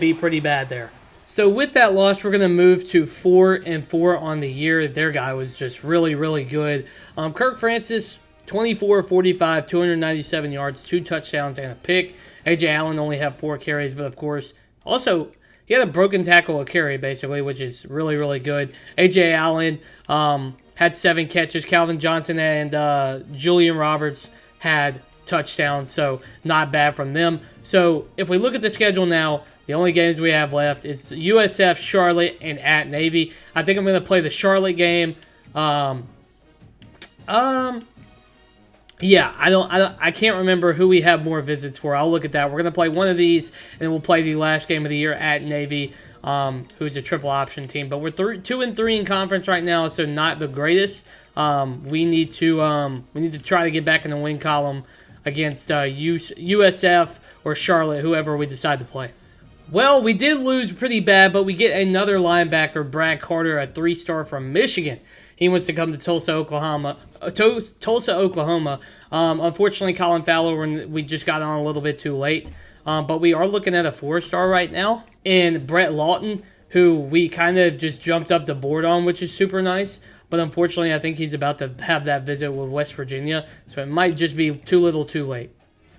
beat pretty bad there. So with that loss, we're going to move to 4-4 on the year. Their guy was just really, really good. Kirk Francis, 24-45, 297 yards, 2 touchdowns, and a pick. A.J. Allen only had 4 carries, but of course, also, he had a broken tackle a carry, basically, which is really, really good. A.J. Allen had 7 catches. Calvin Johnson and Julian Roberts had touchdowns, so not bad from them. So if we look at the schedule now, the only games we have left is USF, Charlotte, and at Navy. I think I'm going to play the Charlotte game. Yeah, I can't remember who we have more visits for. I'll look at that. We're going to play one of these, and we'll play the last game of the year at Navy, who's a triple option team. But we're 2-3 in conference right now, so not the greatest. We need to try to get back in the win column against USF or Charlotte, whoever we decide to play. Well, we did lose pretty bad, but we get another linebacker, Brad Carter, a 3-star from Michigan. He wants to come to Tulsa, Oklahoma. Unfortunately, Colin Fowler, we just got on a little bit too late. But we are looking at a 4-star right now. And Brett Lawton, who we kind of just jumped up the board on, which is super nice. But unfortunately, I think he's about to have that visit with West Virginia. So it might just be too little too late.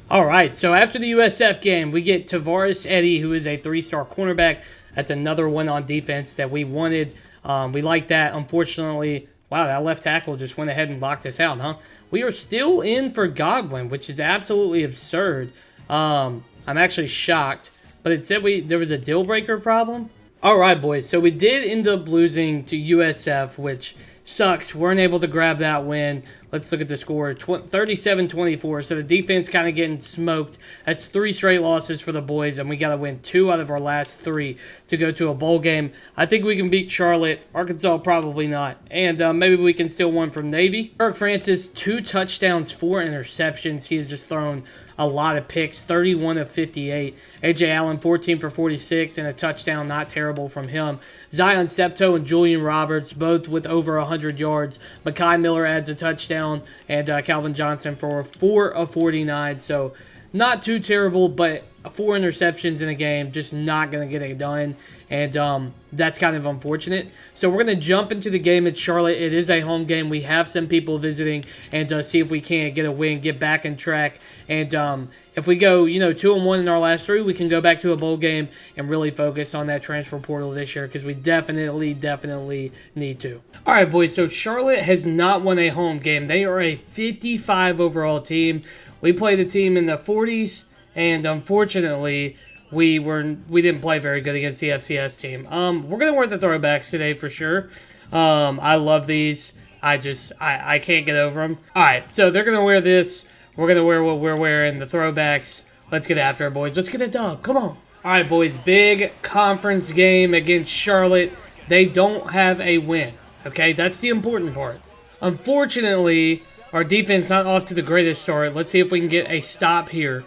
All right, so after the USF game, we get Tavares Eddy, who is a 3-star cornerback. That's another one on defense that we wanted. We like that. Unfortunately, wow, that left tackle just went ahead and locked us out, huh? We are still in for Godwin, which is absolutely absurd. I'm actually shocked, but it said there was a deal breaker problem. All right, boys, so we did end up losing to USF, which sucks. Weren't able to grab that win. Let's look at the score, 37-24. So the defense kind of getting smoked. That's 3 straight losses for the boys, and we got to win 2 out of our last 3 to go to a bowl game. I think we can beat Charlotte. Arkansas, probably not. And maybe we can steal one from Navy. Kirk Francis, 2 touchdowns, 4 interceptions. He has just thrown a lot of picks, 31 of 58. A.J. Allen, 14 for 46, and a touchdown, not terrible from him. Zion Steptoe and Julian Roberts, both with over 100 yards. Mekhi Miller adds a touchdown, and Calvin Johnson for 4 of 49. So not too terrible, but 4 interceptions in a game, just not going to get it done. And that's kind of unfortunate. So we're going to jump into the game at Charlotte. It is a home game. We have some people visiting, and see if we can't get a win, get back on track. And if we go, 2-1 in our last 3, we can go back to a bowl game and really focus on that transfer portal this year, because we definitely need to. All right, boys, so Charlotte has not won a home game. They are a 55 overall team. We played the team in the 40s, and unfortunately, we didn't play very good against the FCS team. We're gonna wear the throwbacks today for sure. I love these. I can't get over them. All right, so they're gonna wear this. We're gonna wear what we're wearing, the throwbacks. Let's get after it, boys. Let's get a dub. Come on. All right, boys. Big conference game against Charlotte. They don't have a win. Okay, that's the important part. Unfortunately, our defense not off to the greatest start. Let's see if we can get a stop here.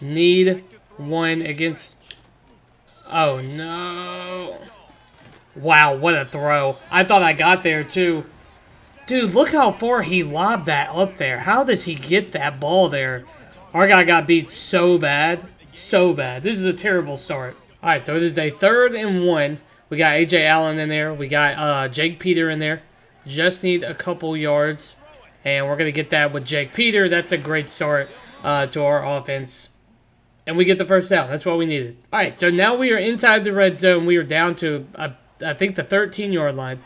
Need one against... Oh, no. Wow, what a throw. I thought I got there, too. Dude, look how far he lobbed that up there. How does he get that ball there? Our guy got beat so bad. So bad. This is a terrible start. All right, so it is a 3rd and 1. We got A.J. Allen in there. We got Jake Peter in there. Just need a couple yards. And we're going to get that with Jake Peter. That's a great start to our offense. And we get the first down. That's what we needed. All right, so now we are inside the red zone. We are down to, I think, the 13-yard line.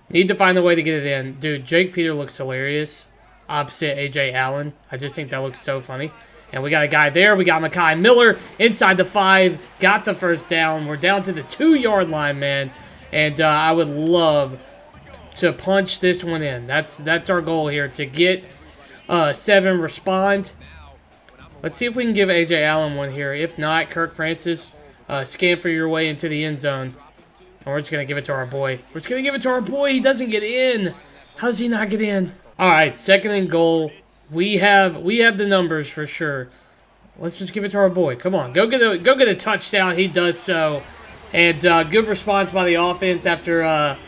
Need to find a way to get it in. Dude, Jake Peter looks hilarious opposite A.J. Allen. I just think that looks so funny. And we got a guy there. We got Mekhi Miller inside the 5. Got the first down. We're down to the 2-yard line, man. And I would love to punch this one in. That's our goal here, to get 7, respond. Let's see if we can give A.J. Allen one here. If not, Kirk Francis, scamper your way into the end zone. And we're just going to give it to our boy. We're just going to give it to our boy. He doesn't get in. How does he not get in? All right, 2nd and goal. We have the numbers for sure. Let's just give it to our boy. Come on, go get a touchdown. He does so. And good response by the offense after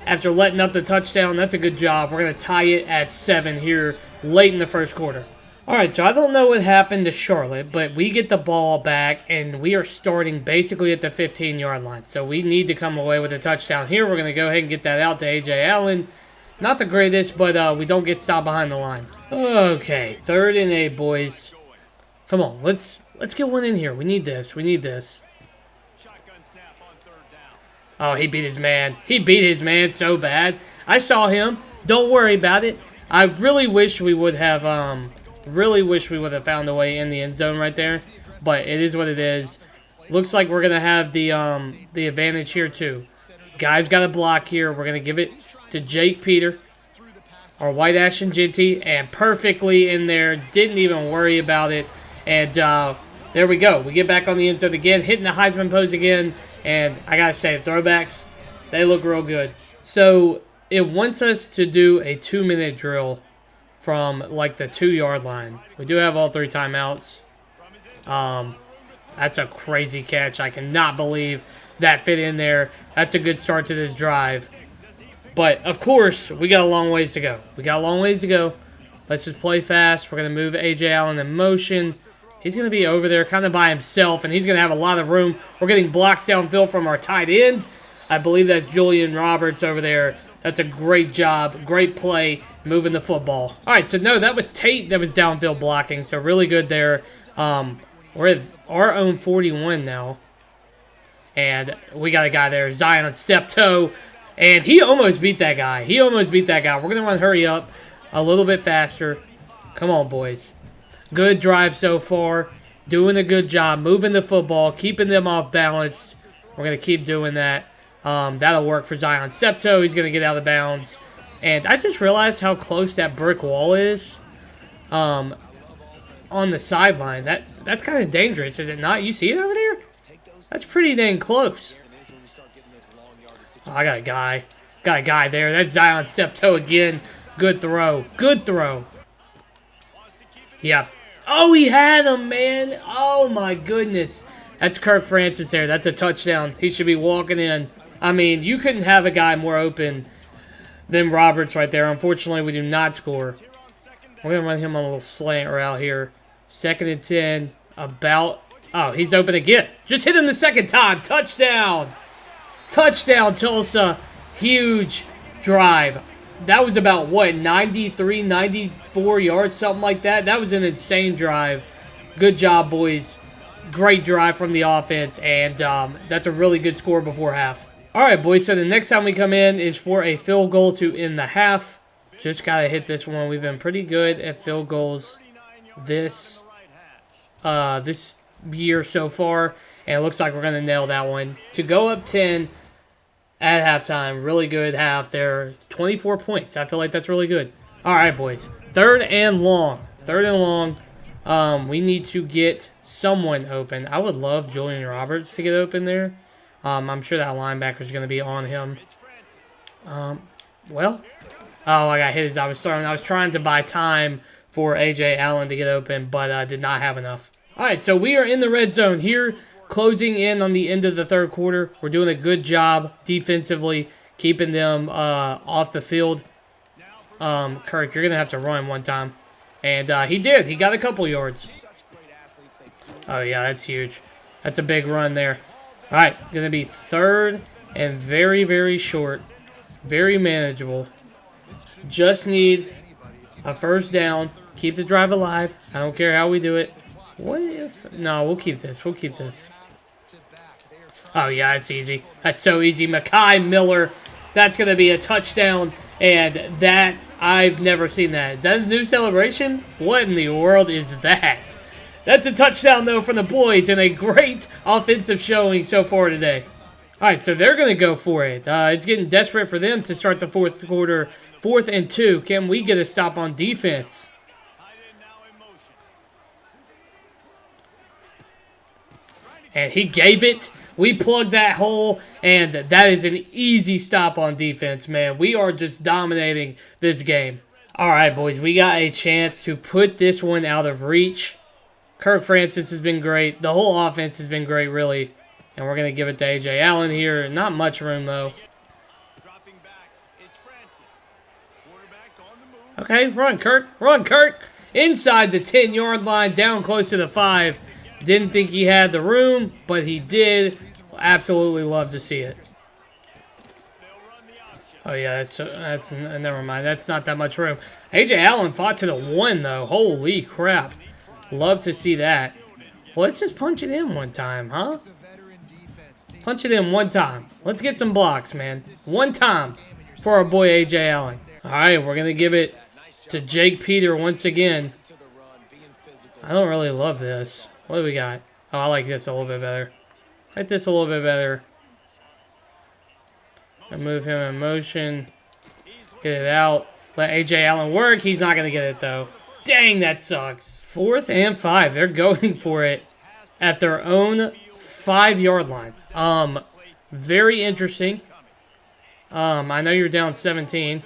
letting up the touchdown. That's a good job. We're going to tie it at 7 here late in the first quarter. All right, so I don't know what happened to Charlotte, but we get the ball back, and we are starting basically at the 15-yard line. So we need to come away with a touchdown here. We're going to go ahead and get that out to A.J. Allen. Not the greatest, but we don't get stopped behind the line. Okay, 3rd and 8, boys. Come on, let's get one in here. We need this. We need this. Oh, he beat his man. He beat his man so bad. I saw him. Don't worry about it. I really wish we would have Really wish we would have found a way in the end zone right there, but it is what it is. Looks like we're gonna have the advantage here too. Guy's got a block here. We're gonna give it to Jake Peter, our White Ashton Jinty, and perfectly in there. Didn't even worry about it, and there we go. We get back on the end zone again, hitting the Heisman pose again, and I gotta say, throwbacks, they look real good. So it wants us to do a 2-minute drill from like the 2-yard line. We do have all 3 timeouts. That's a crazy catch. I cannot believe that fit in there. That's a good start to this drive. But, of course, we got a long ways to go. Let's just play fast. We're going to move A.J. Allen in motion. He's going to be over there kind of by himself, and he's going to have a lot of room. We're getting blocks downfield from our tight end. I believe that's Julian Roberts over there. That's a great job. Great play moving the football. All right, so no, that was Tate that was downfield blocking, so really good there. We're at our own 41 now. And we got a guy there, Zion on step toe. And he almost beat that guy. We're going to run hurry up a little bit faster. Come on, boys. Good drive so far. Doing a good job. Moving the football. Keeping them off balance. We're going to keep doing that. That'll work for Zion step toe. He's going to get out of bounds. And I just realized how close that brick wall is. On the sideline. That's kind of dangerous, is it not? You see it over there? That's pretty dang close. Oh, I got a guy. Got a guy there. That's Zion step toe again. Good throw. Yep. Oh, he had him, man. Oh, my goodness. That's Kirk Francis there. That's a touchdown. He should be walking in. I mean, you couldn't have a guy more open than Roberts right there. Unfortunately, we do not score. We're going to run him on a little slant route here. 2nd and 10. Oh, he's open again. Just hit him the second time. Touchdown. Touchdown, Tulsa. Huge drive. That was about, what, 93, 94 yards, something like that? That was an insane drive. Good job, boys. Great drive from the offense, and that's a really good score before half. All right, boys, so the next time we come in is for a field goal to end the half. Just got to hit this one. We've been pretty good at field goals this year so far, and it looks like we're going to nail that one. To go up 10 at halftime, really good half there. 24 points. I feel like that's really good. All right, boys. 3rd and long. We need to get someone open. I would love Julian Roberts to get open there. I'm sure that linebacker is going to be on him. Oh, I got hit as I was starting. I was trying to buy time for A.J. Allen to get open, but I did not have enough. All right, so we are in the red zone here, closing in on the end of the 3rd quarter. We're doing a good job defensively, keeping them off the field. Kirk, you're going to have to run one time. And he did. He got a couple yards. Oh, yeah, that's huge. That's a big run there. All right, going to be 3rd and very, very short. Very manageable. Just need a 1st down. Keep the drive alive. I don't care how we do it. What if... No, we'll keep this. Oh, yeah, it's easy. That's so easy. Mekhi Miller. That's going to be a touchdown. And that, I've never seen that. Is that a new celebration? What in the world is that? That's a touchdown, though, from the boys, and a great offensive showing so far today. All right, so they're going to go for it. It's getting desperate for them to start the 4th quarter. 4th and 2. Can we get a stop on defense? And he gave it. We plugged that hole, and that is an easy stop on defense, man. We are just dominating this game. All right, boys, we got a chance to put this one out of reach. Kirk Francis has been great. The whole offense has been great, really. And we're going to give it to A.J. Allen here. Not much room, though. Okay, run, Kirk. Run, Kirk. Inside the 10-yard line, down close to the 5. Didn't think he had the room, but he did. Absolutely love to see it. Oh, yeah, that's never mind. That's not that much room. A.J. Allen fought to the 1, though. Holy crap. Love to see that. Well, let's just punch it in one time, huh? Punch it in one time. Let's get some blocks, man. One time for our boy A.J. Allen. All right, we're going to give it to Jake Peter once again. I don't really love this. What do we got? Oh, I like this a little bit better. I like this a little bit better. I move him in motion. Get it out. Let A.J. Allen work. He's not going to get it, though. Dang, that sucks. 4th and 5. They're going for it at their own 5-yard line. Very interesting. I know you're down 17.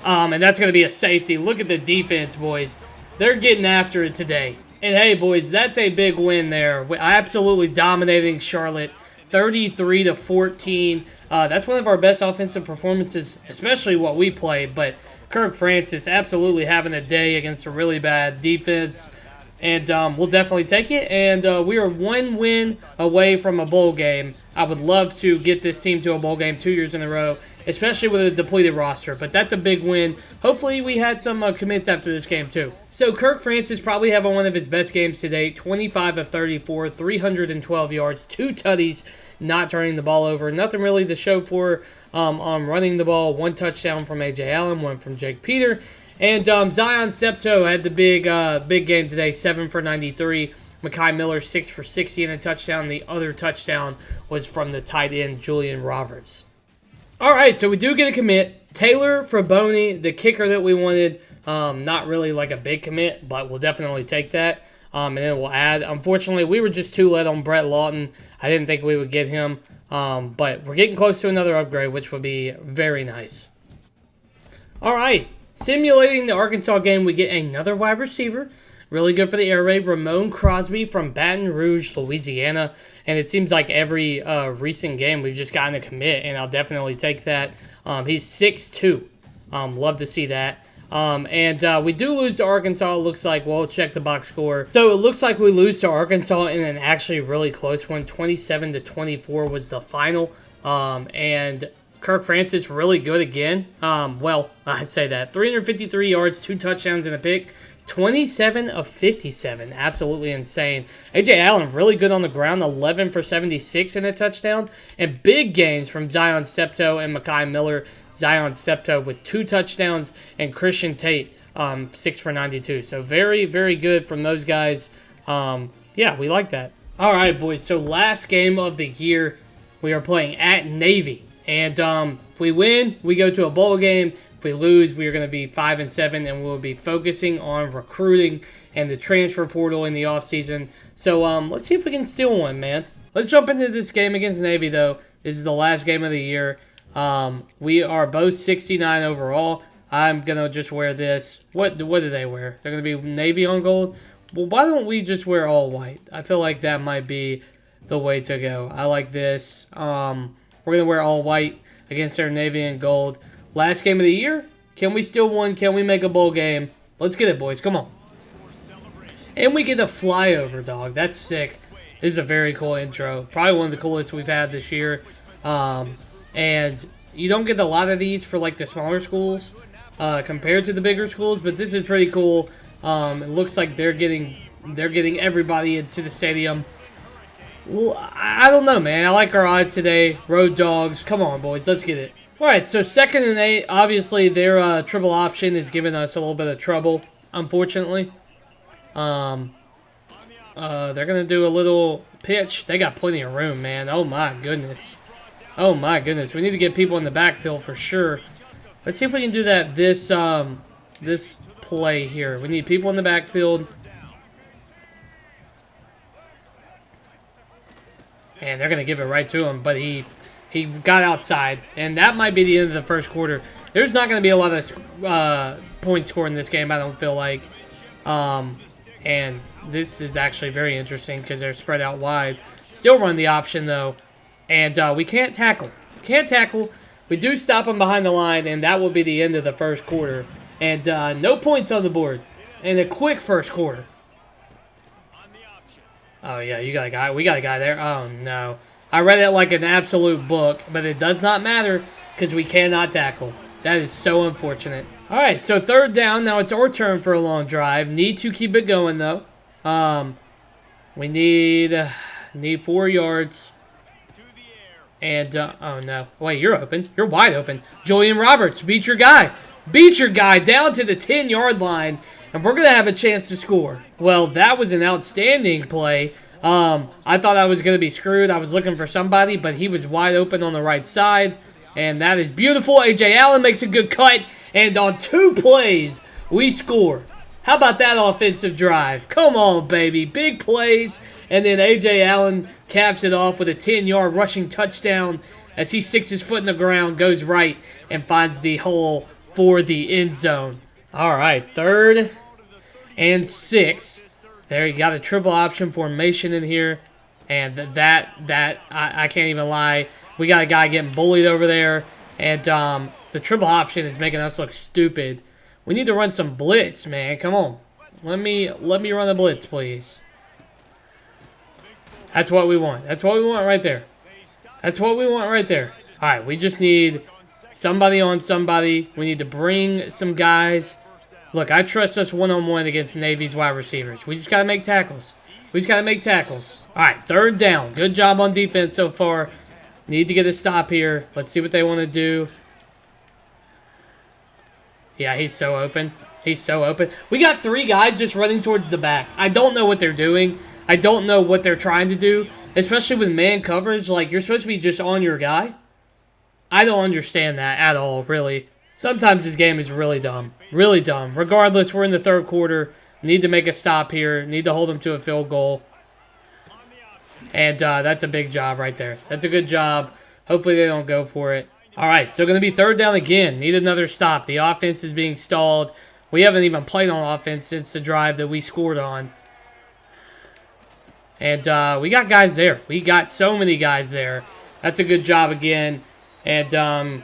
And that's going to be a safety. Look at the defense, boys. They're getting after it today. And hey, boys, that's a big win there. Absolutely dominating Charlotte. 33-14. That's one of our best offensive performances, especially what we played. But Kirk Francis absolutely having a day against a really bad defense. And we'll definitely take it. And we are 1 win away from a bowl game. I would love to get this team to a bowl game 2 years in a row, especially with a depleted roster. But that's a big win. Hopefully we had some commits after this game too. So Kirk Francis probably having one of his best games to date. 25 of 34, 312 yards, 2 tutties, not turning the ball over. Nothing really to show for on running the ball. 1 touchdown from A.J. Allen, 1 from Jake Peter. And Zion Septo had the big game today, 7 for 93. Mekhi Miller, 6 for 60 and a touchdown. The other touchdown was from the tight end, Julian Roberts. All right, so we do get a commit. Taylor Fraboni, the kicker that we wanted. Not really like a big commit, but we'll definitely take that. And then we'll add. Unfortunately, we were just too late on Brett Lawton. I didn't think we would get him. But we're getting close to another upgrade, which would be very nice. All right. Simulating the Arkansas game, we get another wide receiver. Really good for the air raid. Ramon Crosby from Baton Rouge, Louisiana. And it seems like every recent game we've just gotten a commit, and I'll definitely take that. He's 6'2". Love to see that. And we do lose to Arkansas, it looks like. We'll check the box score. So it looks like we lose to Arkansas in an actually really close one. 27-24 was the final. And Kirk Francis really good again. Well, I say that. 353 yards, 2 touchdowns and a pick. 27 of 57. Absolutely insane. A.J. Allen really good on the ground. 11 for 76 and a touchdown. And big gains from Zion Septo and Mekhi Miller. Zion Septo with 2 touchdowns. And Christian Tate, 6 for 92. So very, very good from those guys. Yeah, we like that. All right, boys. So last game of the year, we are playing at Navy. And if we win, we go to a bowl game. If we lose, we are going to be 5-7, and we'll be focusing on recruiting and the transfer portal in the offseason. So let's see if we can steal one, man. Let's jump into this game against Navy, though. This is the last game of the year. We are both 69 overall. I'm going to just wear this. What do they wear? They're going to be navy on gold? Well, why don't we just wear all white? I feel like that might be the way to go. I like this. We're going to wear all white against their navy and gold. Last game of the year. Can we steal one? Can we make a bowl game? Let's get it, boys. Come on. And we get a flyover, dog. That's sick. This is a very cool intro. Probably one of the coolest we've had this year. And you don't get a lot of these for like the smaller schools compared to the bigger schools, but this is pretty cool. It looks like they're getting everybody into the stadium. Well, I don't know, man. I like our odds today. Road dogs. Come on, boys. Let's get it. All right, so 2nd and 8. Obviously, their triple option is giving us a little bit of trouble, unfortunately. They're going to do a little pitch. They got plenty of room, man. Oh, my goodness. Oh, my goodness. We need to get people in the backfield for sure. Let's see if we can do that this play here. We need people in the backfield. And they're going to give it right to him, but he got outside, and that might be the end of the first quarter. There's not going to be a lot of points scored in this game, I don't feel like. And this is actually very interesting because they're spread out wide. Still run the option, though, and we can't tackle. Can't tackle. We do stop them behind the line, and that will be the end of the first quarter. And no points on the board. And a quick first quarter. Oh, yeah, you got a guy. We got a guy there. Oh, no. I read it like an absolute book, but it does not matter because we cannot tackle. That is so unfortunate. All right, so 3rd down. Now it's our turn for a long drive. Need to keep it going, though. We need 4 yards. And, oh, no. Wait, you're open. You're wide open. Julian Roberts, beat your guy. Beat your guy down to the 10-yard line. and we're going to have a chance to score. Well, that was an outstanding play. I thought I was going to be screwed. I was looking for somebody, but he was wide open on the right side, and that is beautiful. A.J. Allen makes a good cut, and on 2 plays, we score. How about that offensive drive? Come on, baby. Big plays. And then A.J. Allen caps it off with a 10-yard rushing touchdown as he sticks his foot in the ground, goes right, and finds the hole for the end zone. All right, 3rd and 6. There, you got a triple option formation in here. And I can't even lie. We got a guy getting bullied over there. And the triple option is making us look stupid. We need to run some blitz, man. Come on. Let me run the blitz, please. That's what we want. That's what we want right there. That's what we want right there. All right, we just need somebody on somebody. We need to bring some guys. Look, I trust us one-on-one against Navy's wide receivers. We just got to make tackles. We just got to make tackles. All right, 3rd down. Good job on defense so far. Need to get a stop here. Let's see what they want to do. Yeah, he's so open. He's so open. We got 3 guys just running towards the back. I don't know what they're doing. I don't know what they're trying to do, especially with man coverage. Like, you're supposed to be just on your guy. I don't understand that at all, really. Sometimes this game is really dumb. Really dumb. Regardless, we're in the 3rd quarter. Need to make a stop here. Need to hold them to a field goal. And that's a big job right there. That's a good job. Hopefully they don't go for it. All right, so going to be 3rd down again. Need another stop. The offense is being stalled. We haven't even played on offense since the drive that we scored on. And we got guys there. We got so many guys there. That's a good job again. And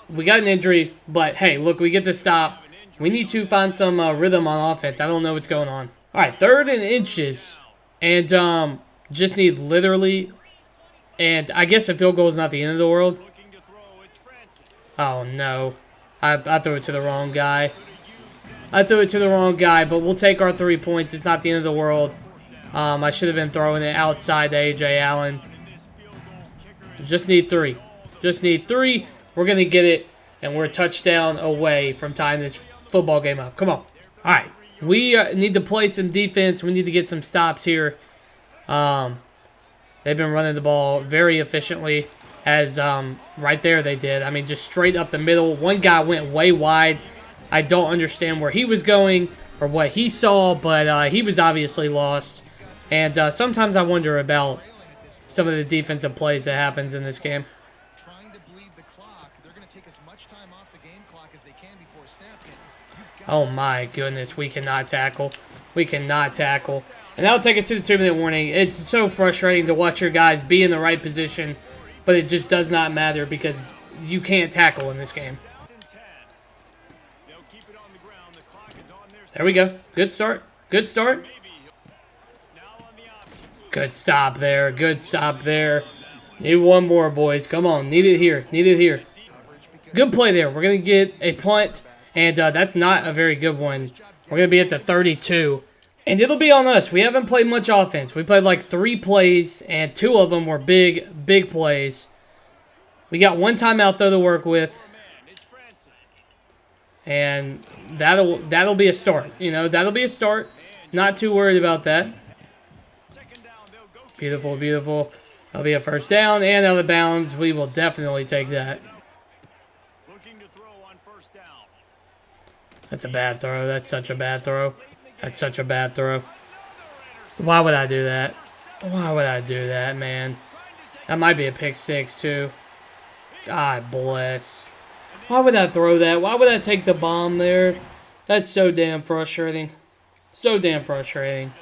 we got an injury, but hey, look, we get the stop. We need to find some rhythm on offense. I don't know what's going on. All right, 3rd and inches. And just need literally, and I guess a field goal is not the end of the world. Oh, no. I threw it to the wrong guy. I threw it to the wrong guy, but we'll take our 3 points. It's not the end of the world. I should have been throwing it outside to A.J. Allen. Just need 3. Just need 3. We're going to get it, and we're a touchdown away from tying this football game up. Come on. All right. We need to play some defense. We need to get some stops here. They've been running the ball very efficiently, as right there they did. I mean, just straight up the middle. One guy went way wide. I don't understand where he was going or what he saw, but he was obviously lost. And sometimes I wonder about some of the defensive plays that happens in this game. Oh my goodness, we cannot tackle. We cannot tackle. And that'll take us to the 2-minute warning. It's so frustrating to watch your guys be in the right position, but it just does not matter because you can't tackle in this game. There we go. Good start. Good start. Good stop there. Good stop there. Need one more, boys. Come on. Need it here. Need it here. Good play there. We're going to get a punt, and that's not a very good one. We're going to be at the 32. And it'll be on us. We haven't played much offense. We played like 3 plays, and 2 of them were big, big plays. We got 1 timeout, though, to work with. And that'll be a start. You know, that'll be a start. Not too worried about that. Beautiful, beautiful. That'll be a first down and out of bounds. We will definitely take that. That's a bad throw. That's such a bad throw. That's such a bad throw. Why would I do that? Why would I do that, man? That might be a pick 6, too. God bless. Why would I throw that? Why would I take the bomb there? That's so damn frustrating. So damn frustrating.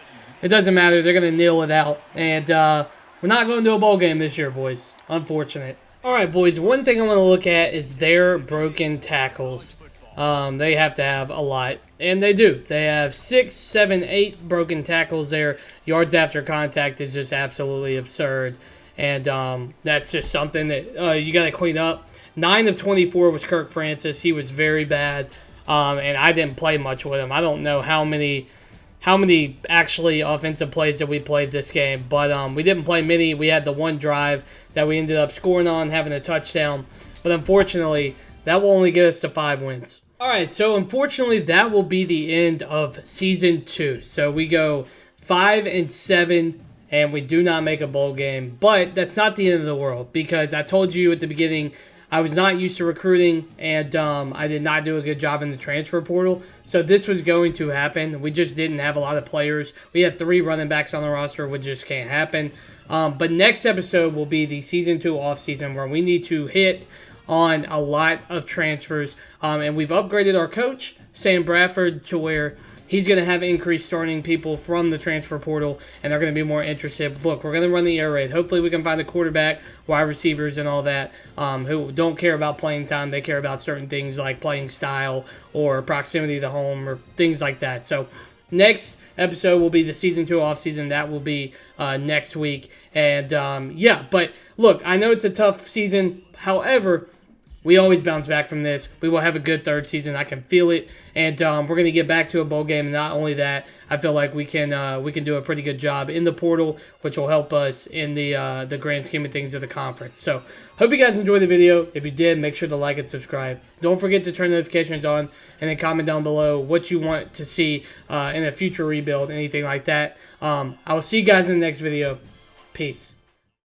It doesn't matter. They're going to kneel it out. And we're not going to a bowl game this year, boys. Unfortunate. All right, boys. One thing I want to look at is their broken tackles. They have to have a lot. And they do. They have 6, 7, 8 broken tackles there. Yards after contact is just absolutely absurd. And that's just something that you got to clean up. 9 of 24 was Kirk Francis. He was very bad. And I didn't play much with him. I don't know how many actually offensive plays that we played this game. But we didn't play many. We had the 1 drive that we ended up scoring on, having a touchdown. But unfortunately, that will only get us to 5 wins. All right, so unfortunately, that will be the end of season 2. So we go 5-7, and we do not make a bowl game. But that's not the end of the world, because I told you at the beginning I was not used to recruiting, and I did not do a good job in the transfer portal. So this was going to happen. We just didn't have a lot of players. We had 3 running backs on the roster, which just can't happen. But next episode will be the season 2 offseason, where we need to hit on a lot of transfers. And we've upgraded our coach, Sam Bradford, to where he's going to have increased starting people from the transfer portal, and they're going to be more interested. Look, we're going to run the air raid. Hopefully we can find a quarterback, wide receivers, and all that, who don't care about playing time. They care about certain things like playing style or proximity to home or things like that. So next episode will be the season 2 offseason. That will be next week. And yeah, but look, I know it's a tough season. However, we always bounce back from this. We will have a good third season. I can feel it, and we're going to get back to a bowl game. And not only that, I feel like we can do a pretty good job in the portal, which will help us in the grand scheme of things of the conference. So, hope you guys enjoyed the video. If you did, make sure to like and subscribe. Don't forget to turn notifications on, and then comment down below what you want to see in a future rebuild, anything like that. I will see you guys in the next video. Peace.